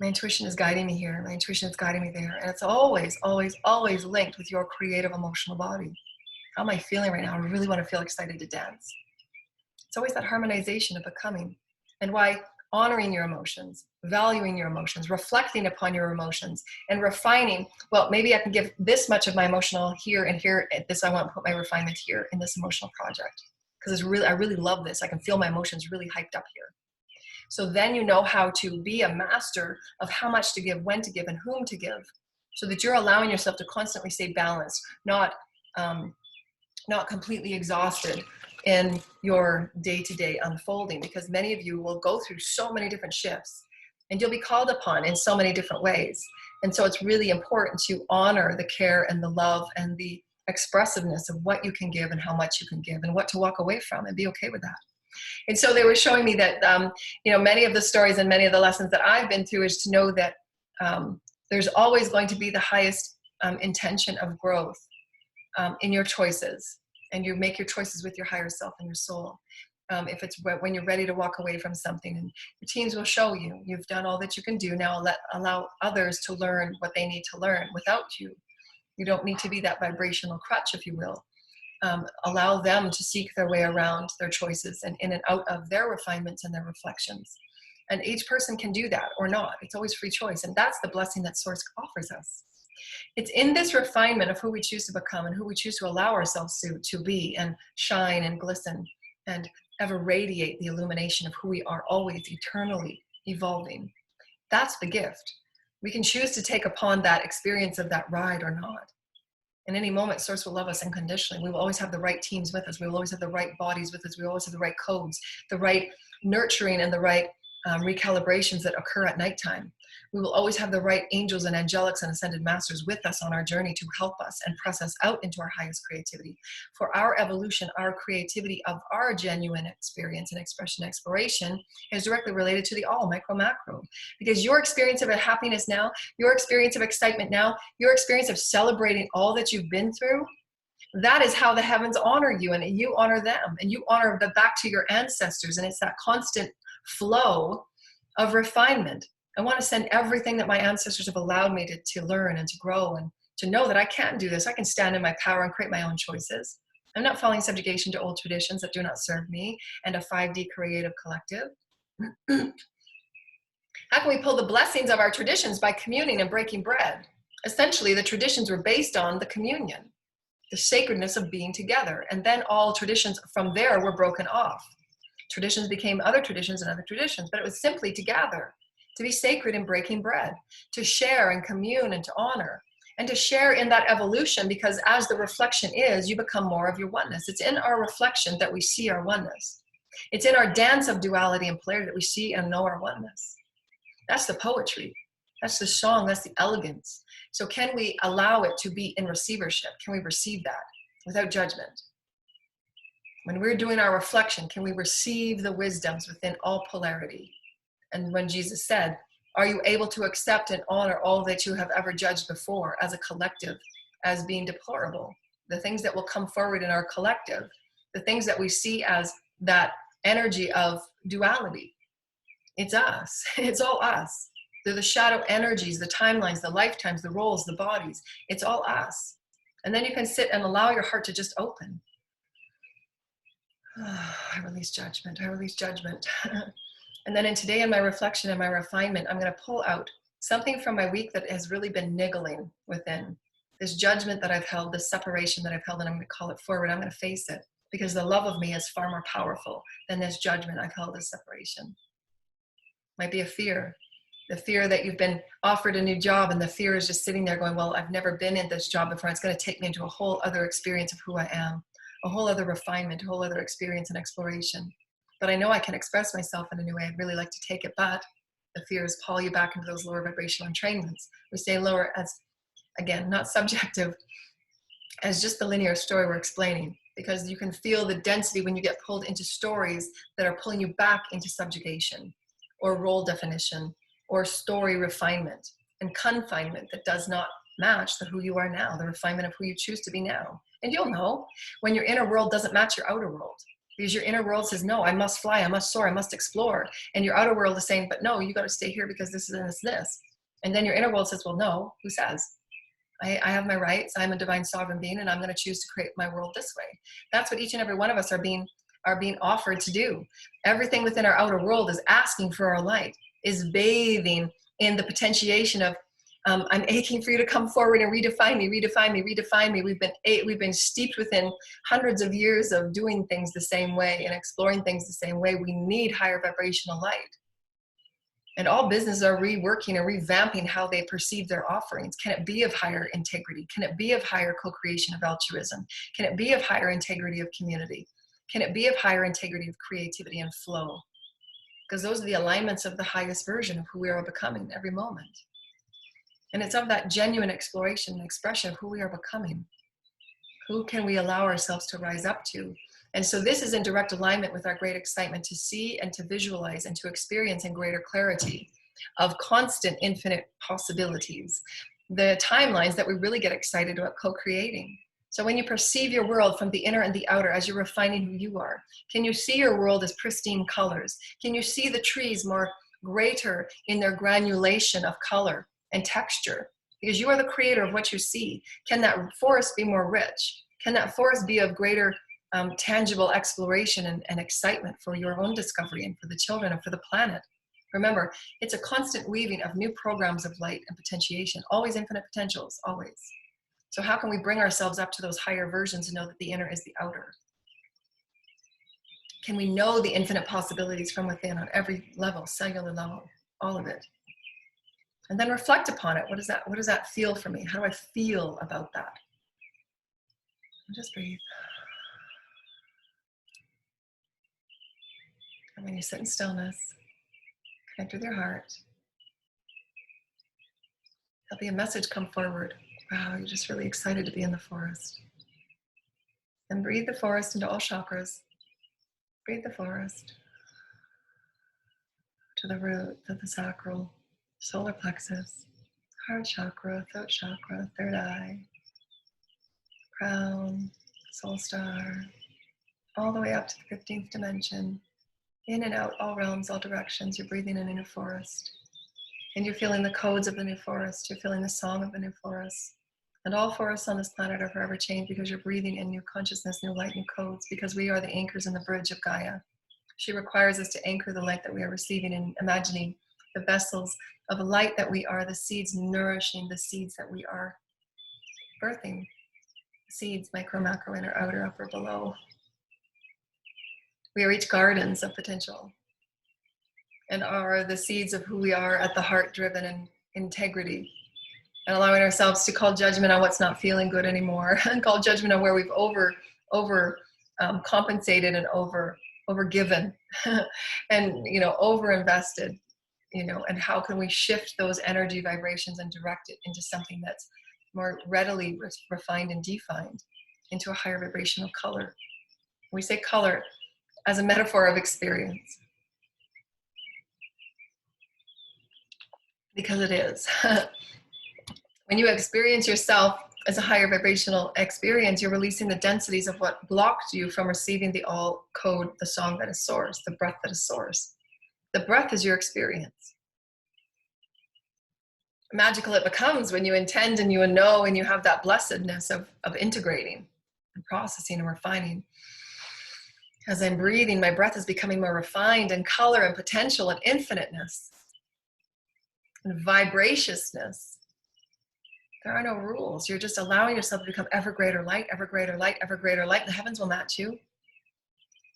My intuition is guiding me here. My intuition is guiding me there. And it's always, always, always linked with your creative emotional body. How am I feeling right now? I really want to feel excited to dance. It's always that harmonization of becoming. And why honoring your emotions, valuing your emotions, reflecting upon your emotions, and refining, well, maybe I can give this much of my emotional here and here. At this, I want to put my refinement here in this emotional project. Because I really love this. I can feel my emotions really hyped up here. So then you know how to be a master of how much to give, when to give, and whom to give, so that you're allowing yourself to constantly stay balanced, not completely exhausted, in your day-to-day unfolding, because many of you will go through so many different shifts and you'll be called upon in so many different ways. And so it's really important to honor the care and the love and the expressiveness of what you can give and how much you can give and what to walk away from, and be okay with that. And so they were showing me that, many of the stories and many of the lessons that I've been through is to know that there's always going to be the highest intention of growth in your choices. And you make your choices with your higher self and your soul. If it's when you're ready to walk away from something, and your teams will show you, you've done all that you can do. Now allow others to learn what they need to learn without you. You don't need to be that vibrational crutch, if you will. Allow them to seek their way around their choices and in and out of their refinements and their reflections. And each person can do that or not. It's always free choice. And that's the blessing that Source offers us. It's in this refinement of who we choose to become and who we choose to allow ourselves to be and shine and glisten and ever radiate the illumination of who we are, always eternally evolving. That's the gift. We can choose to take upon that experience of that ride or not. In any moment, Source will love us unconditionally. We will always have the right teams with us. We will always have the right bodies with us. We will always have the right codes, the right nurturing and the right recalibrations that occur at nighttime. We will always have the right angels and angelics and ascended masters with us on our journey to help us and press us out into our highest creativity. For our evolution, our creativity of our genuine experience and expression exploration is directly related to the all, micro, macro. Because your experience of a happiness now, your experience of excitement now, your experience of celebrating all that you've been through, that is how the heavens honor you, and you honor them, and you honor the back to your ancestors. And it's that constant flow of refinement. I want to send everything that my ancestors have allowed me to learn and to grow, and to know that I can do this. I can stand in my power and create my own choices. I'm not following subjugation to old traditions that do not serve me and a 5D creative collective. How can we pull the blessings of our traditions? By communing and breaking bread. Essentially, the traditions were based on the communion, the sacredness of being together. And then all traditions from there were broken off. Traditions became other traditions and other traditions, but it was simply to gather, to be sacred in breaking bread, to share and commune and to honor, and to share in that evolution, because as the reflection is, you become more of your oneness. It's in our reflection that we see our oneness. It's in our dance of duality and polarity that we see and know our oneness. That's the poetry. That's the song. That's the elegance. So can we allow it to be in receivership? Can we receive that without judgment? When we're doing our reflection, can we receive the wisdoms within all polarity? And when Jesus said, are you able to accept and honor all that you have ever judged before as a collective as being deplorable? The things that will come forward in our collective, the things that we see as that energy of duality. It's us. It's all us. They're the shadow energies, the timelines, the lifetimes, the roles, the bodies. It's all us. And then you can sit and allow your heart to just open. Oh, I release judgment. I release judgment. And then today in my reflection and my refinement, I'm going to pull out something from my week that has really been niggling within. This judgment that I've held, this separation that I've held, and I'm going to call it forward. I'm going to face it, because the love of me is far more powerful than this judgment I've held as separation. Might be a fear. The fear that you've been offered a new job, and the fear is just sitting there going, well, I've never been in this job before. It's going to take me into a whole other experience of who I am, a whole other refinement, a whole other experience and exploration. But I know I can express myself in a new way. I'd really like to take it, but the fears pull you back into those lower vibrational entrainments. We say lower as, again, not subjective, as just the linear story we're explaining, because you can feel the density when you get pulled into stories that are pulling you back into subjugation or role definition or story refinement and confinement that does not match the who you are now, the refinement of who you choose to be now. And you'll know when your inner world doesn't match your outer world, because your inner world says, no, I must fly, I must soar, I must explore. And your outer world is saying, but no, you got to stay here because this is this. And then your inner world says, well, no, who says? I have my rights. I'm a divine sovereign being, and I'm going to choose to create my world this way. That's what each and every one of us are being offered to do. Everything within our outer world is asking for our light, is bathing in the potentiation of, I'm aching for you to come forward and redefine me, redefine me, redefine me. We've been steeped within hundreds of years of doing things the same way and exploring things the same way. We need higher vibrational light. And all businesses are reworking and revamping how they perceive their offerings. Can it be of higher integrity? Can it be of higher co-creation of altruism? Can it be of higher integrity of community? Can it be of higher integrity, of creativity and flow? Because those are the alignments of the highest version of who we are becoming every moment. And it's of that genuine exploration and expression of who we are becoming. Who can we allow ourselves to rise up to? And so this is in direct alignment with our great excitement to see and to visualize and to experience in greater clarity of constant infinite possibilities. The timelines that we really get excited about co-creating. So when you perceive your world from the inner and the outer as you're refining who you are, can you see your world as pristine colors? Can you see the trees more greater in their granulation of color and texture? Because you are the creator of what you see. Can that forest be more rich? Can that forest be of greater tangible exploration and excitement for your own discovery and for the children and for the planet? Remember, it's a constant weaving of new programs of light and potentiation, always infinite potentials, always. So how can we bring ourselves up to those higher versions and know that the inner is the outer? Can we know the infinite possibilities from within on every level, cellular level, all of it? And then reflect upon it. What does that feel for me? How do I feel about that? And just breathe. And when you sit in stillness, connect with your heart. There'll be a message come forward. Wow, you're just really excited to be in the forest. And breathe the forest into all chakras. Breathe the forest to the root, to the sacral, solar plexus, heart chakra, throat chakra, third eye, crown, soul star, all the way up to the 15th dimension. In and out, all realms, all directions. You're breathing in a new forest. And you're feeling the codes of the new forest. You're feeling the song of the new forest. And all forests on this planet are forever changed because you're breathing in new consciousness, new light, new codes, because we are the anchors in the bridge of Gaia. She requires us to anchor the light that we are receiving and imagining the vessels of light that we are, the seeds nourishing the seeds that we are birthing. Seeds, micro, macro, inner, outer, upper, below. We are each gardens of potential and are the seeds of who we are at the heart driven and integrity. And allowing ourselves to call judgment on what's not feeling good anymore, and call judgment on where we've compensated and over given, and over invested, and how can we shift those energy vibrations and direct it into something that's more readily refined and defined into a higher vibrational color. We say color as a metaphor of experience, because it is. When you experience yourself as a higher vibrational experience, you're releasing the densities of what blocked you from receiving the all code, the song that is source, the breath that is source. The breath is your experience. Magical it becomes when you intend and you know and you have that blessedness of integrating and processing and refining. As I'm breathing, my breath is becoming more refined in color and potential and infiniteness and vibraciousness. There are no rules. You're just allowing yourself to become ever greater light, ever greater light, ever greater light. The heavens will match you.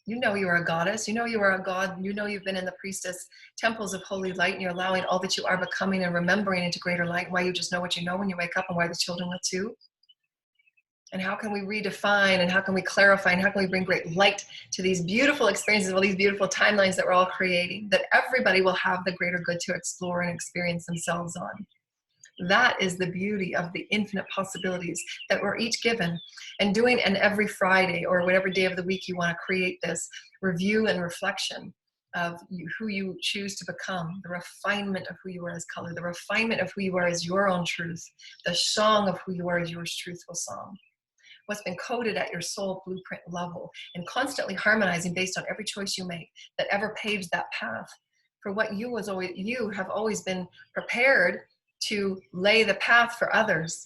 You know you are a goddess. You know you are a god. You know you've been in the priestess temples of holy light, and you're allowing all that you are becoming and remembering into greater light. Why you just know what you know when you wake up, and why the children will too. And how can we redefine, and how can we clarify, and how can we bring great light to these beautiful experiences, all these beautiful timelines that we're all creating, that everybody will have the greater good to explore and experience themselves on. That is the beauty of the infinite possibilities that we're each given. And doing an every Friday or whatever day of the week you want to create this review and reflection of who you choose to become, the refinement of who you are as color, the refinement of who you are as your own truth, the song of who you are as your truthful song. What's been coded at your soul blueprint level, and constantly harmonizing based on every choice you make that ever paves that path for what you have always been prepared to lay the path for others,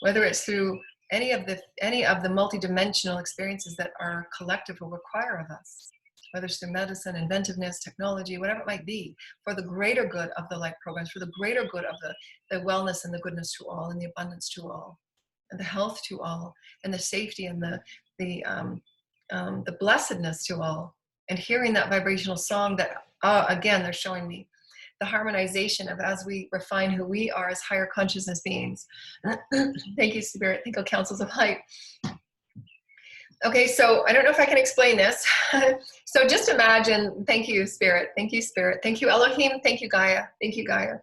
whether it's through any of the multidimensional experiences that our collective will require of us, whether it's through medicine, inventiveness, technology, whatever it might be, for the greater good of the light programs, for the greater good of the wellness and the goodness to all, and the abundance to all, and the health to all, and the safety and the blessedness to all. And hearing that vibrational song that, again, they're showing me the harmonization of as we refine who we are as higher consciousness beings. Thank you, Spirit. Thank you, Councils of Light. Okay, so I don't know if I can explain this. So just imagine, thank you, Spirit. Thank you, Spirit. Thank you, Elohim. Thank you, Gaia. Thank you, Gaia.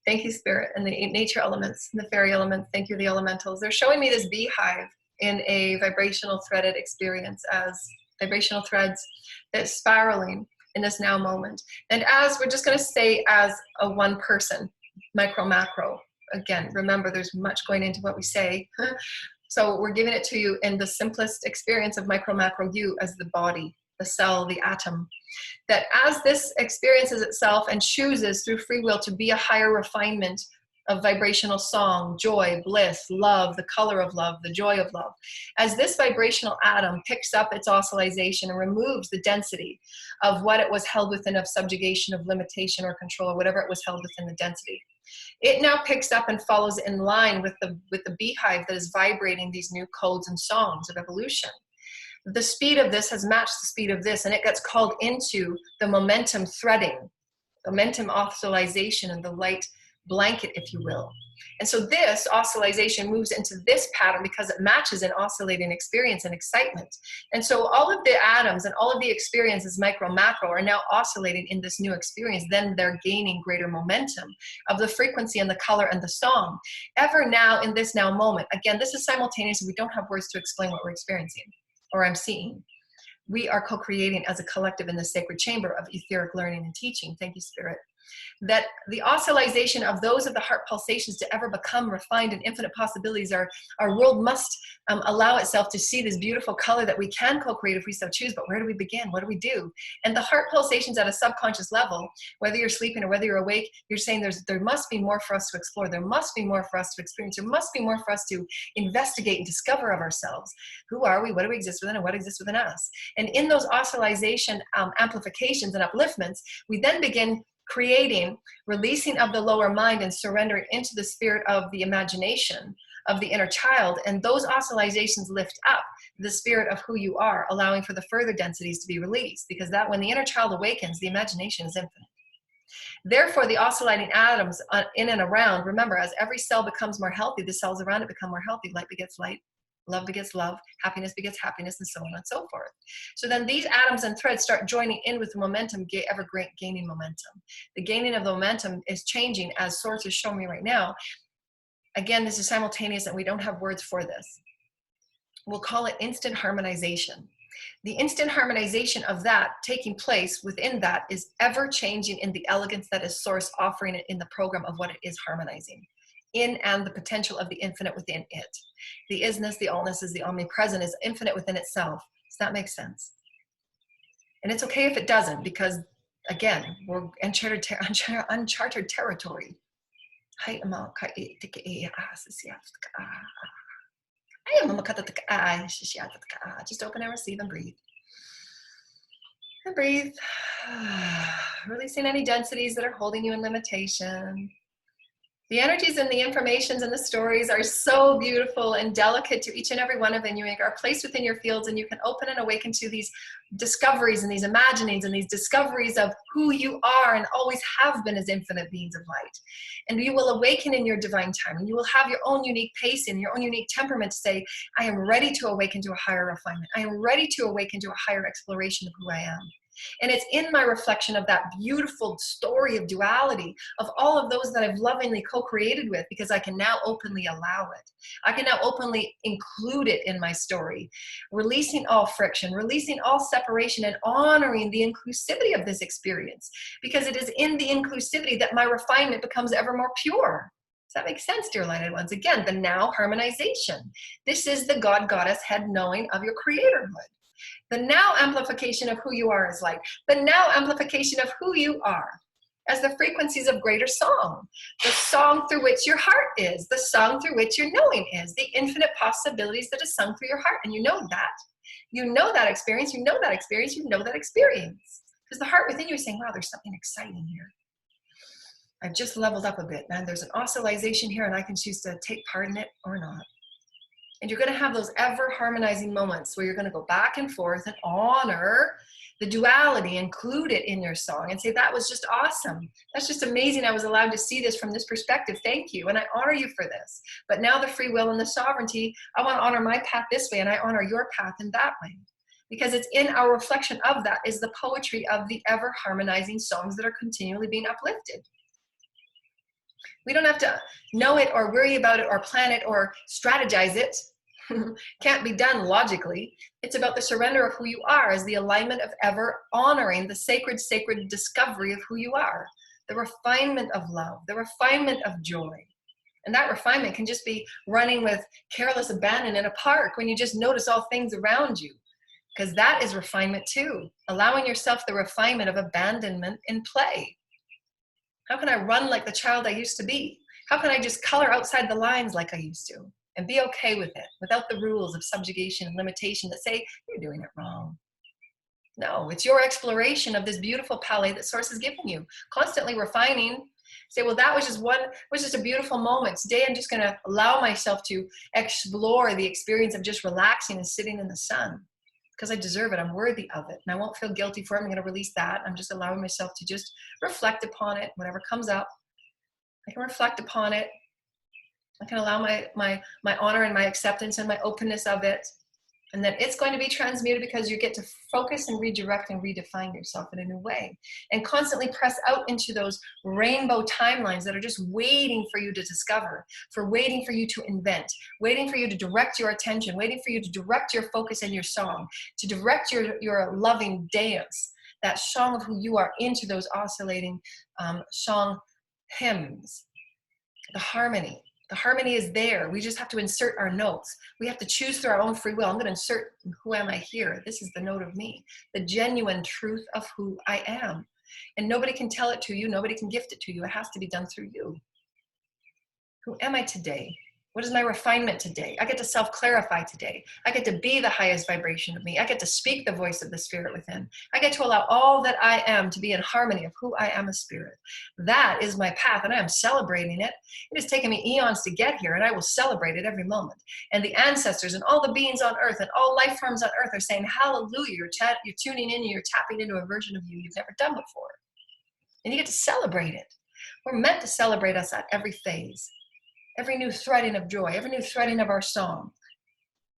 Thank you, Spirit. And the nature elements, and the fairy elements. Thank you, the elementals. They're showing me this beehive in a vibrational threaded experience as vibrational threads that's spiraling in this now moment. And as we're just going to say as a one person, micro, macro. Again, remember there's much going into what we say. So we're giving it to you in the simplest experience of micro, macro, you as the body, the cell, the atom. That as this experiences itself and chooses through free will to be a higher refinement of vibrational song, joy, bliss, love, the color of love, the joy of love, as this vibrational atom picks up its oscillation and removes the density of what it was held within of subjugation, of limitation or control, or whatever it was held within the density, it now picks up and follows in line with the beehive that is vibrating these new codes and songs of evolution. The speed of this has matched the speed of this, and it gets called into the momentum threading, momentum oscillation, and the light blanket, if you will. And so this oscillation moves into this pattern because it matches an oscillating experience and excitement. And so all of the atoms and all of the experiences, micro, macro, are now oscillating in this new experience. Then they're gaining greater momentum of the frequency and the color and the song. Ever now in this now moment. Again, this is simultaneous. We don't have words to explain what we're experiencing or I'm seeing. We are co-creating as a collective in the sacred chamber of etheric learning and teaching. Thank you, Spirit. That the oscillation of those of the heart pulsations to ever become refined and infinite possibilities, our world must allow itself to see this beautiful color that we can co-create if we so choose. But where do we begin? What do we do? And the heart pulsations at a subconscious level, whether you're sleeping or whether you're awake, you're saying there must be more for us to explore. There must be more for us to experience. There must be more for us to investigate and discover of ourselves. Who are we? What do we exist within? And what exists within us? And in those oscillation amplifications and upliftments, we then begin creating, releasing of the lower mind and surrendering into the spirit of the imagination of the inner child. And those oscillations lift up the spirit of who you are, allowing for the further densities to be released. Because that when the inner child awakens, the imagination is infinite. Therefore, the oscillating atoms in and around, remember, as every cell becomes more healthy, the cells around it become more healthy. Light begets light. Love begets love, happiness begets happiness, and so on and so forth. So then these atoms and threads start joining in with the momentum, ever gaining momentum. The gaining of the momentum is changing as Source is showing me right now. Again, this is simultaneous and we don't have words for this. We'll call it instant harmonization. The instant harmonization of that taking place within that is ever changing in the elegance that is Source offering it in the program of what it is harmonizing. In and the potential of the infinite within it. The isness, the allness is the omnipresent, is infinite within itself. Does that make sense? And it's okay if it doesn't, because again, we're uncharted territory. Just open and receive and breathe. And breathe. Releasing any densities that are holding you in limitation. The energies and the informations and the stories are so beautiful and delicate to each and every one of them. You are placed within your fields and you can open and awaken to these discoveries and these imaginings and these discoveries of who you are and always have been as infinite beings of light. And you will awaken in your divine time and you will have your own unique pace and your own unique temperament to say, I am ready to awaken to a higher refinement. I am ready to awaken to a higher exploration of who I am. And it's in my reflection of that beautiful story of duality of all of those that I've lovingly co-created with, because I can now openly allow it. I can now openly include it in my story, releasing all friction, releasing all separation, and honoring the inclusivity of this experience, because it is in the inclusivity that my refinement becomes ever more pure. Does that make sense, dear lighted ones? Again, the now harmonization. This is the God, Goddess, head knowing of your creatorhood. The now amplification of who you are is light. The now amplification of who you are as the frequencies of greater song. The song through which your heart is. The song through which your knowing is. The infinite possibilities that is sung through your heart. And you know that. You know that experience. You know that experience. You know that experience. Because the heart within you is saying, wow, there's something exciting here. I've just leveled up a bit, man. There's an oscillation here and I can choose to take part in it or not. And you're going to have those ever harmonizing moments where you're going to go back and forth and honor the duality, include it in your song and say, that was just awesome. That's just amazing. I was allowed to see this from this perspective. Thank you. And I honor you for this. But now the free will and the sovereignty, I want to honor my path this way and I honor your path in that way. Because it's in our reflection of that is the poetry of the ever harmonizing songs that are continually being uplifted. We don't have to know it or worry about it or plan it or strategize it. Can't be done logically. It's about the surrender of who you are as the alignment of ever honoring the sacred discovery of who you are, the refinement of love, the refinement of joy. And that refinement can just be running with careless abandon in a park when you just notice all things around you, because that is refinement too, allowing yourself the refinement of abandonment in play. How can I run like the child I used to be? How can I just color outside the lines like I used to? And be okay with it, without the rules of subjugation and limitation that say, you're doing it wrong. No, it's your exploration of this beautiful palette that Source has given you. Constantly refining. Say, well, that was just a beautiful moment. Today, I'm just going to allow myself to explore the experience of just relaxing and sitting in the sun. Because I deserve it. I'm worthy of it. And I won't feel guilty for it. I'm going to release that. I'm just allowing myself to just reflect upon it. Whatever comes up, I can reflect upon it. I can allow my honor and my acceptance and my openness of it. And then it's going to be transmuted because you get to focus and redirect and redefine yourself in a new way. And constantly press out into those rainbow timelines that are just waiting for you to discover, waiting for you to invent, waiting for you to direct your attention, waiting for you to direct your focus and your song, to direct your loving dance, that song of who you are into those oscillating song hymns, the harmony. The harmony is there. We just have to insert our notes. We have to choose through our own free will. I'm going to insert, who am I here? This is the note of me, the genuine truth of who I am. And nobody can tell it to you. Nobody can gift it to you. It has to be done through you. Who am I today? What is my refinement today? I get to self-clarify today. I get to be the highest vibration of me. I get to speak the voice of the spirit within. I get to allow all that I am to be in harmony of who I am as spirit. That is my path, and I am celebrating it. It has taken me eons to get here, and I will celebrate it every moment. And the ancestors and all the beings on earth and all life forms on earth are saying, hallelujah, you're tuning in, you're tapping into a version of you you've never done before. And you get to celebrate it. We're meant to celebrate us at every phase. Every new threading of joy, every new threading of our song.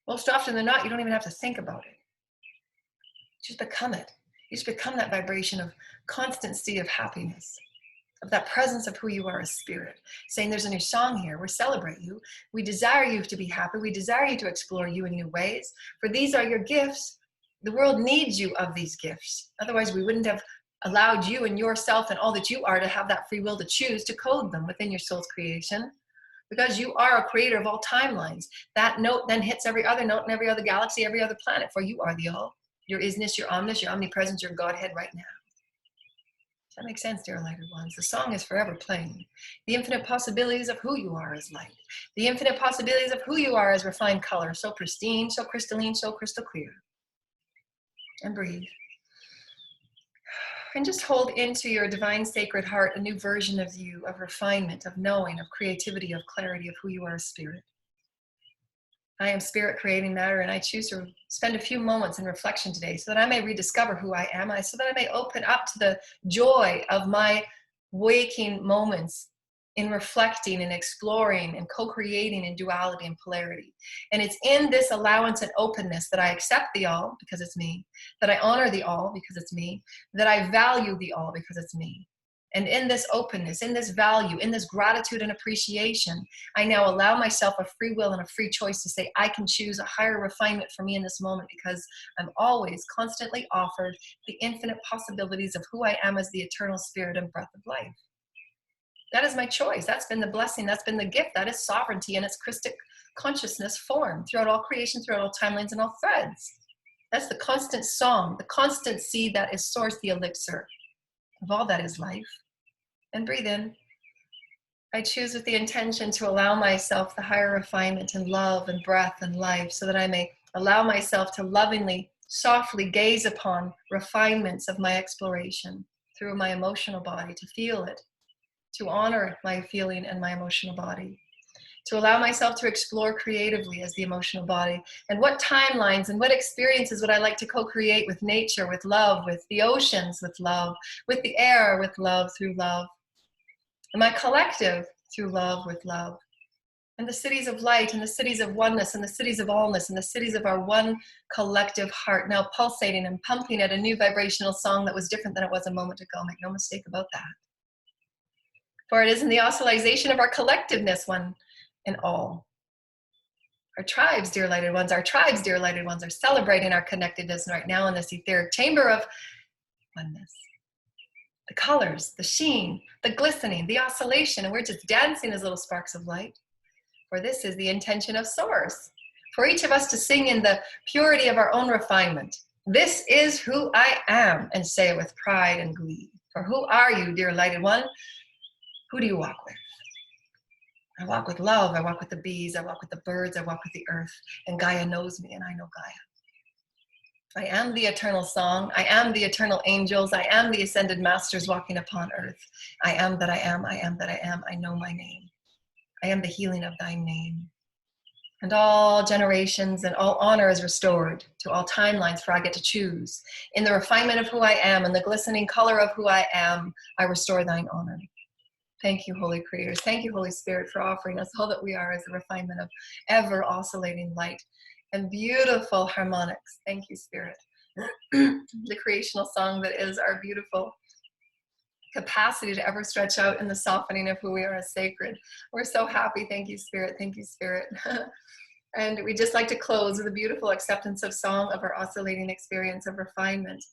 Most often than not, you don't even have to think about it. Just become it. You just become that vibration of constancy of happiness, of that presence of who you are as spirit. Saying there's a new song here. We celebrate you. We desire you to be happy. We desire you to explore you in new ways. For these are your gifts. The world needs you of these gifts. Otherwise, we wouldn't have allowed you and yourself and all that you are to have that free will to choose to code them within your soul's creation. Because you are a creator of all timelines. That note then hits every other note in every other galaxy, every other planet, for you are the all. Your isness, your omness, your omnipresence, your Godhead right now. Does that make sense, dear lighted ones? The song is forever playing. The infinite possibilities of who you are as light. The infinite possibilities of who you are as refined color. So pristine, so crystalline, so crystal clear. And breathe. And just hold into your divine sacred heart a new version of you, of refinement, of knowing, of creativity, of clarity, of who you are as spirit. I am spirit creating matter, and I choose to spend a few moments in reflection today so that I may rediscover who I am, so that I may open up to the joy of my waking moments in reflecting and exploring and co-creating in duality and polarity. And it's in this allowance and openness that I accept the all because it's me, that I honor the all because it's me, that I value the all because it's me. And in this openness, in this value, in this gratitude and appreciation, I now allow myself a free will and a free choice to say, I can choose a higher refinement for me in this moment because I'm always constantly offered the infinite possibilities of who I am as the eternal spirit and breath of life. That is my choice. That's been the blessing. That's been the gift. That is sovereignty in its Christic consciousness form throughout all creation, throughout all timelines and all threads. That's the constant song, the constant seed that is source, the elixir of all that is life. And breathe in. I choose with the intention to allow myself the higher refinement and love and breath and life so that I may allow myself to lovingly, softly gaze upon refinements of my exploration through my emotional body, to feel it, to honor my feeling and my emotional body, to allow myself to explore creatively as the emotional body. And what timelines and what experiences would I like to co-create with nature, with love, with the oceans, with love, with the air, with love, through love, and my collective through love, with love, and the cities of light, and the cities of oneness, and the cities of allness, and the cities of our one collective heart, now pulsating and pumping at a new vibrational song that was different than it was a moment ago. Make no mistake about that. For it is in the oscillation of our collectiveness, one and all. Our tribes, dear lighted ones, our tribes, dear lighted ones, are celebrating our connectedness right now in this etheric chamber of oneness. The colors, the sheen, the glistening, the oscillation, and we're just dancing as little sparks of light. For this is the intention of Source, for each of us to sing in the purity of our own refinement. This is who I am, and say it with pride and glee. For who are you, dear lighted one? Who do you walk with? I walk with love, I walk with the bees, I walk with the birds, I walk with the earth, and Gaia knows me and I know Gaia. I am the eternal song, I am the eternal angels, I am the ascended masters walking upon earth. I am that I am, I am that I am, I know my name. I am the healing of thy name. And all generations and all honor is restored to all timelines, for I get to choose. In the refinement of who I am and the glistening color of who I am, I restore thine honor. Thank you, Holy Creators. Thank you, Holy Spirit, for offering us all that we are as a refinement of ever oscillating light and beautiful harmonics. Thank you, Spirit. The creational song that is our beautiful capacity to ever stretch out in the softening of who we are as sacred. We're so happy. Thank you, Spirit. Thank you, Spirit. And we just like to close with a beautiful acceptance of song of our oscillating experience of refinement.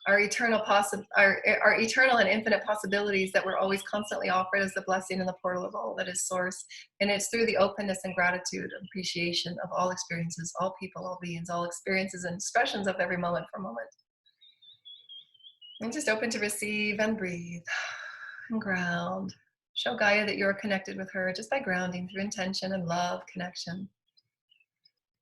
Our eternal and infinite possibilities that we're always constantly offered as the blessing and the portal of all that is Source. And it's through the openness and gratitude and appreciation of all experiences, all people, all beings, all experiences and expressions of every moment for moment. And just open to receive and breathe and ground. Show Gaia that you're connected with her just by grounding through intention and love, connection.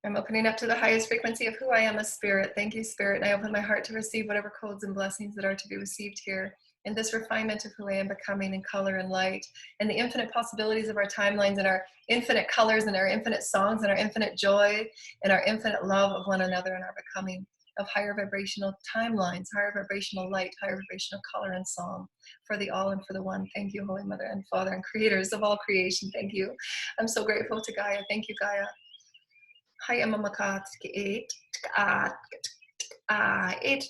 I'm opening up to the highest frequency of who I am as Spirit. Thank you, Spirit. And I open my heart to receive whatever codes and blessings that are to be received here in this refinement of who I am becoming in color and light, and the infinite possibilities of our timelines and our infinite colors and our infinite songs and our infinite joy and our infinite love of one another and our becoming of higher vibrational timelines, higher vibrational light, higher vibrational color and song for the all and for the one. Thank you, Holy Mother and Father and creators of all creation. Thank you. I'm so grateful to Gaia. Thank you, Gaia. Hiya mama kat eight eight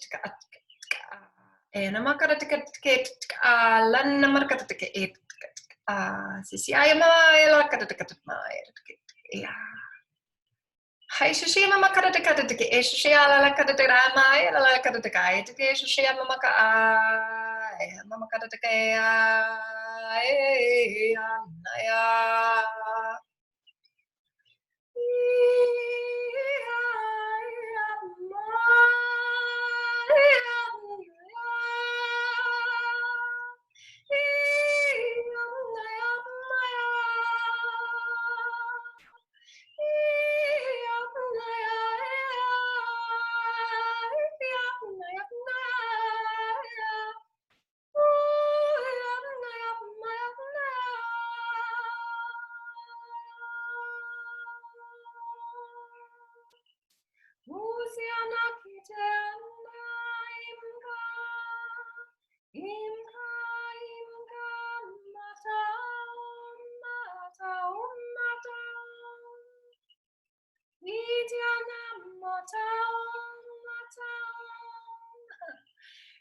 and I'm gonna take lan number kat eight sisi I am la kat yeah hi shishi mama kat take shishi la kat mai la kat take shishi mama kat take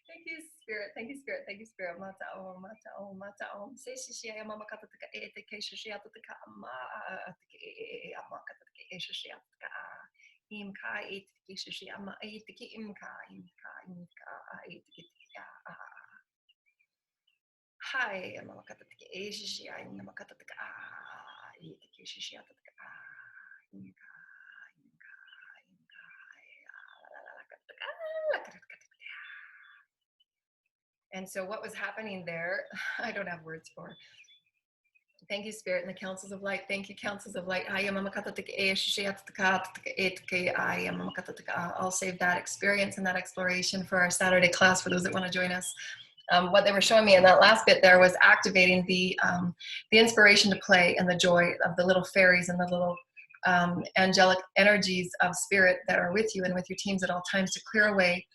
Thank you, Spirit. Thank you, Spirit. Thank you, Spirit. Mata om, mata om, mata om. Say shishi mama kata taka e te ke shishi ata taka ama te ama kata taka e shishi ata taka im ka e te ke shishi ama e te ke im ka e te ke hi mama kata taka e shishi mama kata taka e te ke shishi ata taka im ka And so what was happening there, I don't have words for. Thank you, Spirit, and the councils of light. Thank you, councils of light. I'll save that experience and that exploration for our Saturday class for those that want to join us what they were showing me in that last bit there was activating the inspiration to play and the joy of the little fairies and the little angelic energies of spirit that are with you and with your teams at all times to clear away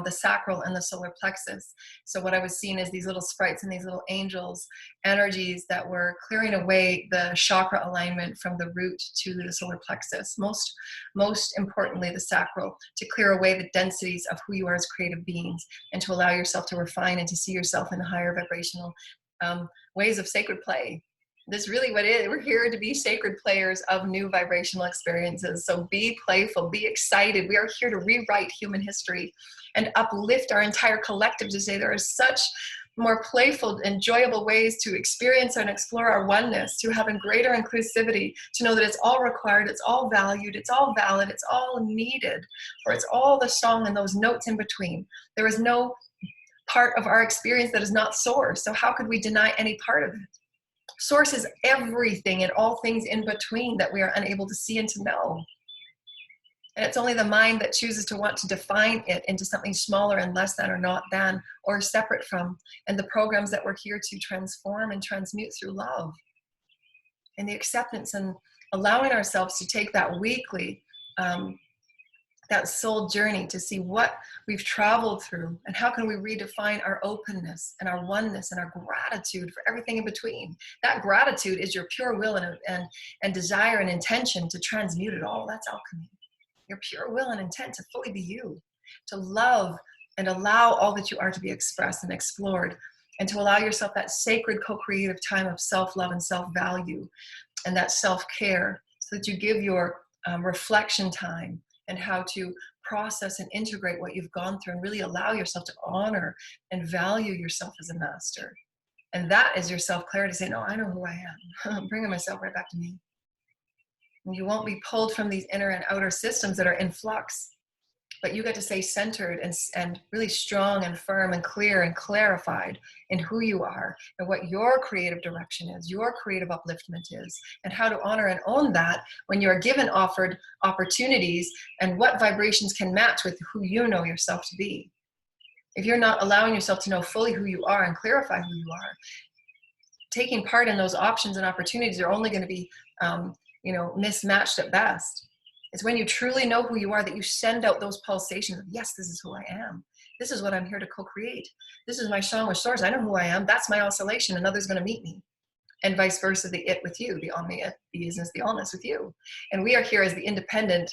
the sacral and the solar plexus. So what I was seeing is these little sprites and these little angels energies that were clearing away the chakra alignment from the root to the solar plexus, most importantly the sacral, to clear away the densities of who you are as creative beings and to allow yourself to refine and to see yourself in the higher vibrational ways of sacred play. This is really what it is. We're here to be sacred players of new vibrational experiences. So be playful, be excited. We are here to rewrite human history and uplift our entire collective to say there are such more playful, enjoyable ways to experience and explore our oneness, to have a greater inclusivity, to know that it's all required, it's all valued, it's all valid, it's all needed, or it's all the song and those notes in between. There is no part of our experience that is not source. So how could we deny any part of it? Source is everything and all things in between that we are unable to see and to know. And it's only the mind that chooses to want to define it into something smaller and less than or not than or separate from. And the programs that we're here to transform and transmute through love. And the acceptance and allowing ourselves to take that weekly, that soul journey to see what we've traveled through and how can we redefine our openness and our oneness and our gratitude for everything in between. That gratitude is your pure will and desire and intention to transmute it all. That's alchemy. Your pure will and intent to fully be you, to love and allow all that you are to be expressed and explored, and to allow yourself that sacred co-creative time of self-love and self-value and that self-care so that you give your reflection time and how to process and integrate what you've gone through and really allow yourself to honor and value yourself as a master. And that is your self-clarity, say, no, I know who I am. I'm bringing myself right back to me. And you won't be pulled from these inner and outer systems that are in flux, but you get to stay centered and really strong and firm and clear and clarified in who you are and what your creative direction is, your creative upliftment is, and how to honor and own that when you are given offered opportunities and what vibrations can match with who you know yourself to be. If you're not allowing yourself to know fully who you are and clarify who you are, taking part in those options and opportunities are only going to be mismatched at best. It's when you truly know who you are that you send out those pulsations of, yes, this is who I am. This is what I'm here to co-create. This is my song with source. I know who I am. That's my oscillation. Another's going to meet me. And vice versa, the it with you, the omni it, the isness, the allness with you. And we are here as the independent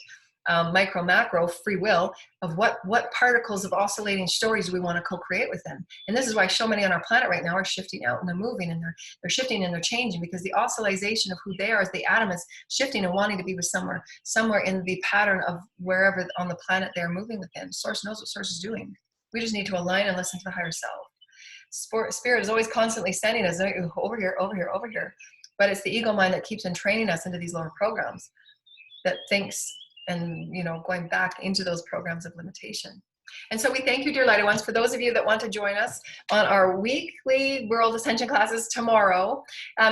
micro macro free will of what particles of oscillating stories do we want to co-create with them. And this is why so many on our planet right now are shifting out and they're moving and they're shifting and they're changing, because the oscillation of who they are as the atom is shifting and wanting to be with somewhere in the pattern of wherever on the planet they're moving within. Source knows what source is doing. We just need to align and listen to the higher self. Spirit is always constantly sending us over here, over here, over here. But it's the ego mind that keeps entraining us into these lower programs that thinks and going back into those programs of limitation. And so we thank you, dear lighted ones. For those of you that want to join us on our weekly World Ascension classes tomorrow,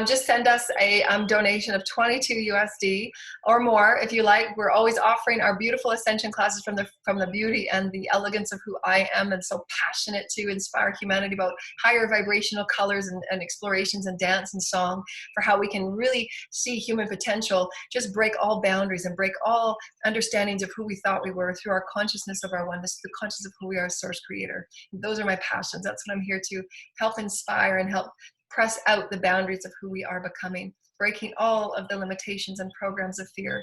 just send us a donation of $22 USD or more if you like. We're always offering our beautiful Ascension classes from the beauty and the elegance of who I am, and so passionate to inspire humanity about higher vibrational colors and explorations and dance and song for how we can really see human potential, just break all boundaries and break all understandings of who we thought we were through our consciousness of our oneness, the consciousness of who we are as source creator. Those are my passions. That's what I'm here to help inspire and help press out the boundaries of who we are becoming, breaking all of the limitations and programs of fear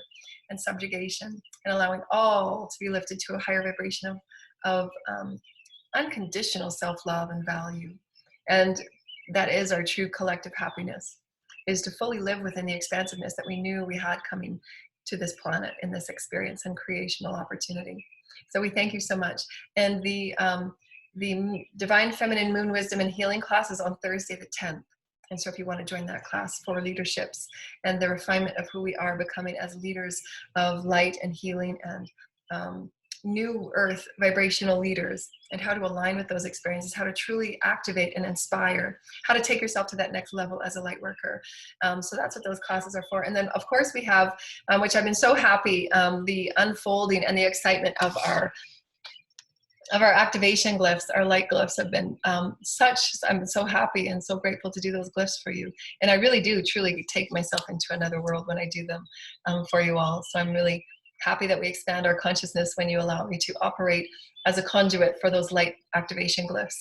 and subjugation, and allowing all to be lifted to a higher vibration of unconditional self-love and value. And that is our true collective happiness, is to fully live within the expansiveness that we knew we had coming to this planet in this experience and creational opportunity. So we thank you so much. And the Divine Feminine Moon Wisdom and Healing class is on Thursday the 10th. And so if you want to join that class for leaderships and the refinement of who we are becoming as leaders of light and healing and new earth vibrational leaders, and how to align with those experiences, how to truly activate and inspire, how to take yourself to that next level as a light worker. So that's what those classes are for. And then of course we have, which I've been so happy, the unfolding and the excitement of our of our activation glyphs, our light glyphs have been I'm so happy and so grateful to do those glyphs for you. And I really do truly take myself into another world when I do them for you all. So I'm really happy that we expand our consciousness when you allow me to operate as a conduit for those light activation glyphs.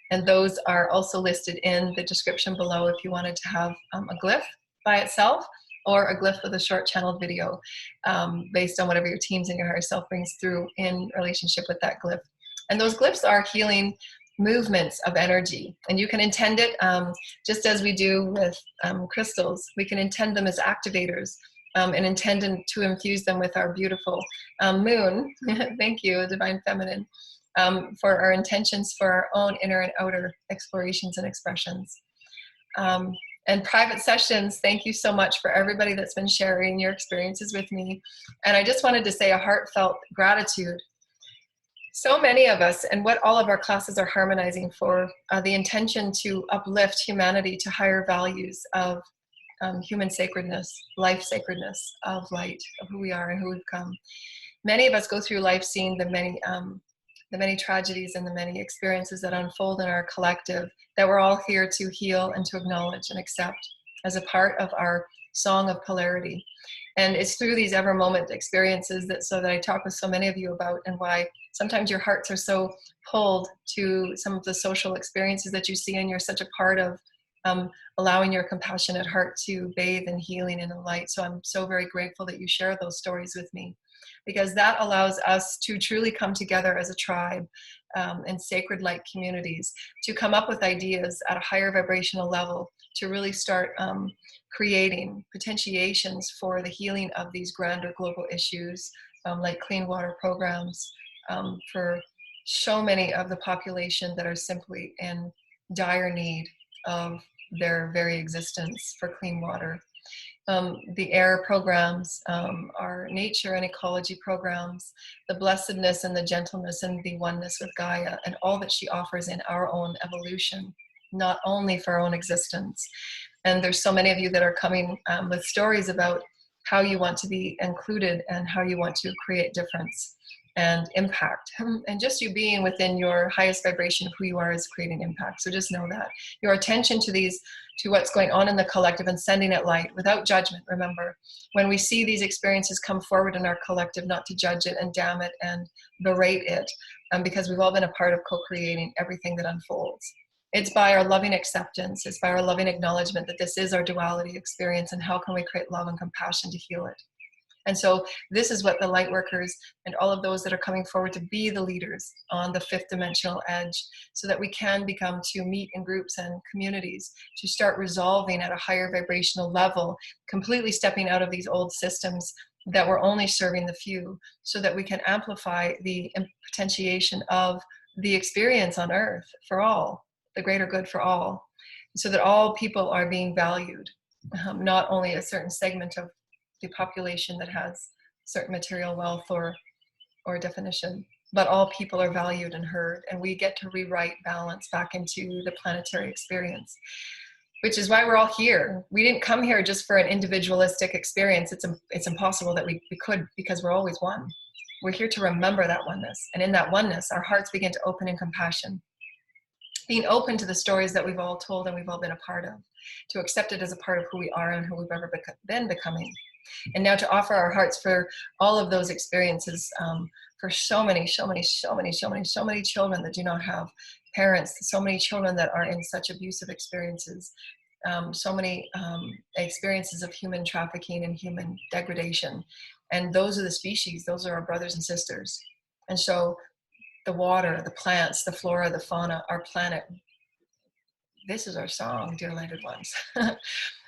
And those are also listed in the description below if you wanted to have a glyph by itself, or a glyph with a short channeled video based on whatever your teams and your higher self brings through in relationship with that glyph. And those glyphs are healing movements of energy. And you can intend it just as we do with crystals. We can intend them as activators and intend to infuse them with our beautiful moon. Thank you, Divine Feminine, for our intentions for our own inner and outer explorations and expressions. And private sessions, thank you so much for everybody that's been sharing your experiences with me. And I just wanted to say a heartfelt gratitude. So many of us, and what all of our classes are harmonizing for, the intention to uplift humanity to higher values of human sacredness, life sacredness, of light, of who we are and who we've come. Many of us go through life seeing the many tragedies and the many experiences that unfold in our collective that we're all here to heal and to acknowledge and accept as a part of our song of polarity. And it's through these ever moment experiences that I talk with so many of you about, and why sometimes your hearts are so pulled to some of the social experiences that you see, and you're such a part of allowing your compassionate heart to bathe in healing and in light. So I'm so very grateful that you share those stories with me, because that allows us to truly come together as a tribe and sacred light communities to come up with ideas at a higher vibrational level to really start creating potentiations for the healing of these grander global issues, like clean water programs for so many of the population that are simply in dire need of their very existence for clean water. The air programs, our nature and ecology programs, the blessedness and the gentleness and the oneness with Gaia, and all that she offers in our own evolution, not only for our own existence. And there's so many of you that are coming with stories about how you want to be included and how you want to create difference and impact. And just you being within your highest vibration of who you are is creating impact. So just know that your attention to what's going on in the collective and sending it light without judgment. Remember, when we see these experiences come forward in our collective, not to judge it and damn it and berate it, because we've all been a part of co-creating everything that unfolds. It's by our loving acceptance, it's by our loving acknowledgement that this is our duality experience, and how can we create love and compassion to heal it. And so this is what the light workers and all of those that are coming forward to be the leaders on the fifth dimensional edge, so that we can become to meet in groups and communities to start resolving at a higher vibrational level, completely stepping out of these old systems that were only serving the few, so that we can amplify the potentiation of the experience on earth for all, the greater good for all, so that all people are being valued, not only a certain segment of the population that has certain material wealth or definition, but all people are valued and heard, and we get to rewrite balance back into the planetary experience, which is why we're all here. We didn't come here just for an individualistic experience. It's impossible that we could, because we're always one. We're here to remember that oneness, and in that oneness, our hearts begin to open in compassion, being open to the stories that we've all told and we've all been a part of, to accept it as a part of who we are and who we've ever been becoming. And now to offer our hearts for all of those experiences, for so many children that do not have parents, so many children that are in such abusive experiences, so many experiences of human trafficking and human degradation. And those are the species, those are our brothers and sisters. And so the water, the plants, the flora, the fauna, our planet, this is our song, dear lighted ones.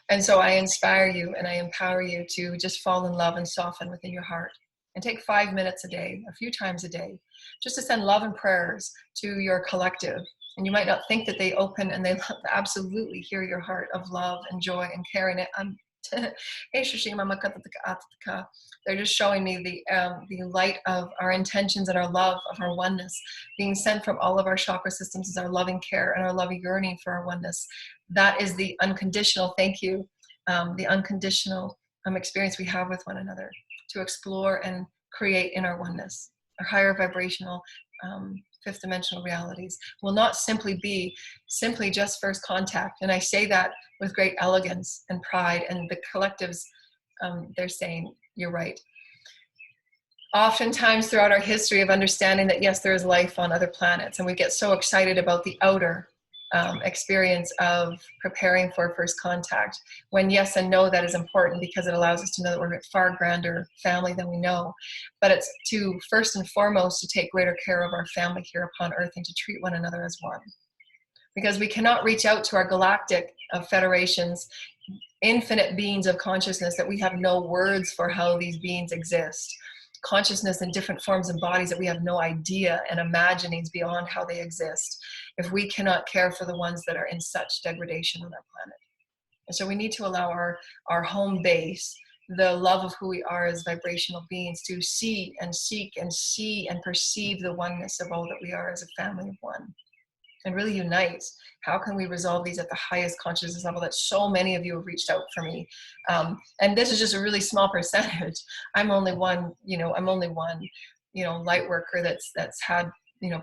And so I inspire you and I empower you to just fall in love and soften within your heart, and take 5 minutes a day, a few times a day, just to send love and prayers to your collective. And you might not think that they open, and they absolutely hear your heart of love and joy and care in it. They're just showing me the light of our intentions and our love of our oneness being sent from all of our chakra systems as our loving care and our loving yearning for our oneness. That is the unconditional thank you, the unconditional experience we have with one another to explore and create in our oneness, our higher vibrational fifth dimensional realities will not simply be just first contact. And I say that with great elegance and pride, and the collectives, they're saying, you're right. Oftentimes throughout our history of understanding that yes, there is life on other planets, and we get so excited about the outer experience of preparing for first contact, when yes and no, that is important because it allows us to know that we're a far grander family than we know. But it's to first and foremost to take greater care of our family here upon Earth and to treat one another as one. Because we cannot reach out to our galactic federations, infinite beings of consciousness that we have no words for how these beings exist. Consciousness in different forms and bodies that we have no idea, and imaginings beyond how they exist, if we cannot care for the ones that are in such degradation on our planet. And so we need to allow our home base, the love of who we are as vibrational beings, to see and seek and see and perceive the oneness of all that we are as a family of one, and really unite. How can we resolve these at the highest consciousness level that so many of you have reached out for me? And this is just a really small percentage. I'm only one light worker that's had,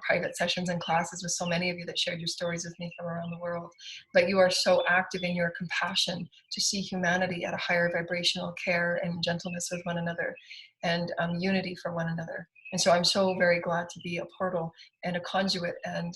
private sessions and classes with so many of you that shared your stories with me from around the world. But you are so active in your compassion to see humanity at a higher vibrational care and gentleness with one another, and unity for one another. And so I'm so very glad to be a portal and a conduit and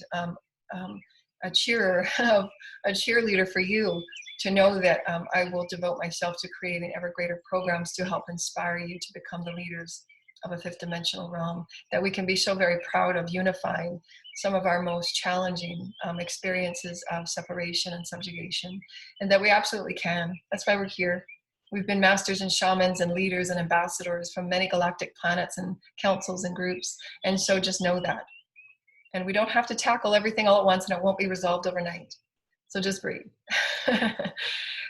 a cheerleader for you, to know that I will devote myself to creating ever greater programs to help inspire you to become the leaders of a fifth dimensional realm that we can be so very proud of, unifying some of our most challenging experiences of separation and subjugation, and that we absolutely can. That's why we're here. We've been masters and shamans and leaders and ambassadors from many galactic planets and councils and groups, and so just know that. And we don't have to tackle everything all at once, and it won't be resolved overnight. So just breathe.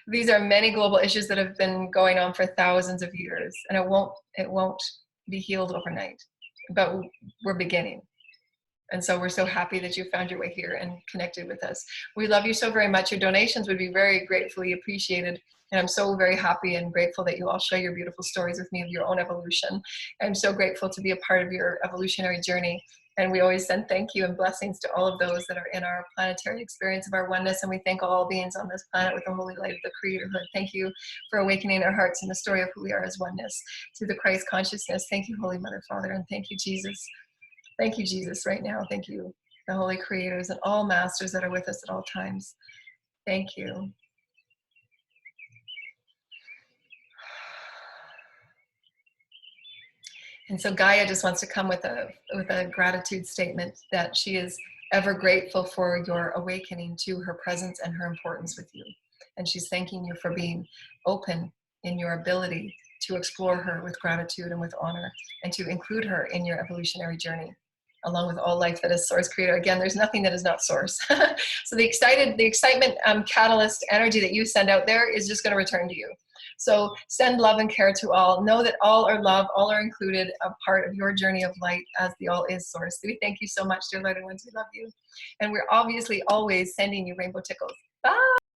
These are many global issues that have been going on for thousands of years, and it won't be healed overnight, but we're beginning. And so we're so happy that you found your way here and connected with us. We love you so very much. Your donations would be very gratefully appreciated. And I'm so very happy and grateful that you all share your beautiful stories with me of your own evolution. I'm so grateful to be a part of your evolutionary journey. And we always send thank you and blessings to all of those that are in our planetary experience of our oneness. And we thank all beings on this planet with the holy light of the creatorhood. Thank you for awakening our hearts in the story of who we are as oneness through the Christ consciousness. Thank you, Holy Mother, Father, and thank you, Jesus. Thank you, Jesus, right now. Thank you, the holy creators and all masters that are with us at all times. Thank you. And so Gaia just wants to come with a gratitude statement that she is ever grateful for your awakening to her presence and her importance with you. And she's thanking you for being open in your ability to explore her with gratitude and with honor, and to include her in your evolutionary journey, along with all life that is source creator. Again, there's nothing that is not source. So the excitement catalyst energy that you send out there is just going to return to you. So send love and care to all. Know that all are love, all are included, a part of your journey of light as the all is source. We thank you so much, dear lighted ones. We love you. And we're obviously always sending you rainbow tickles. Bye.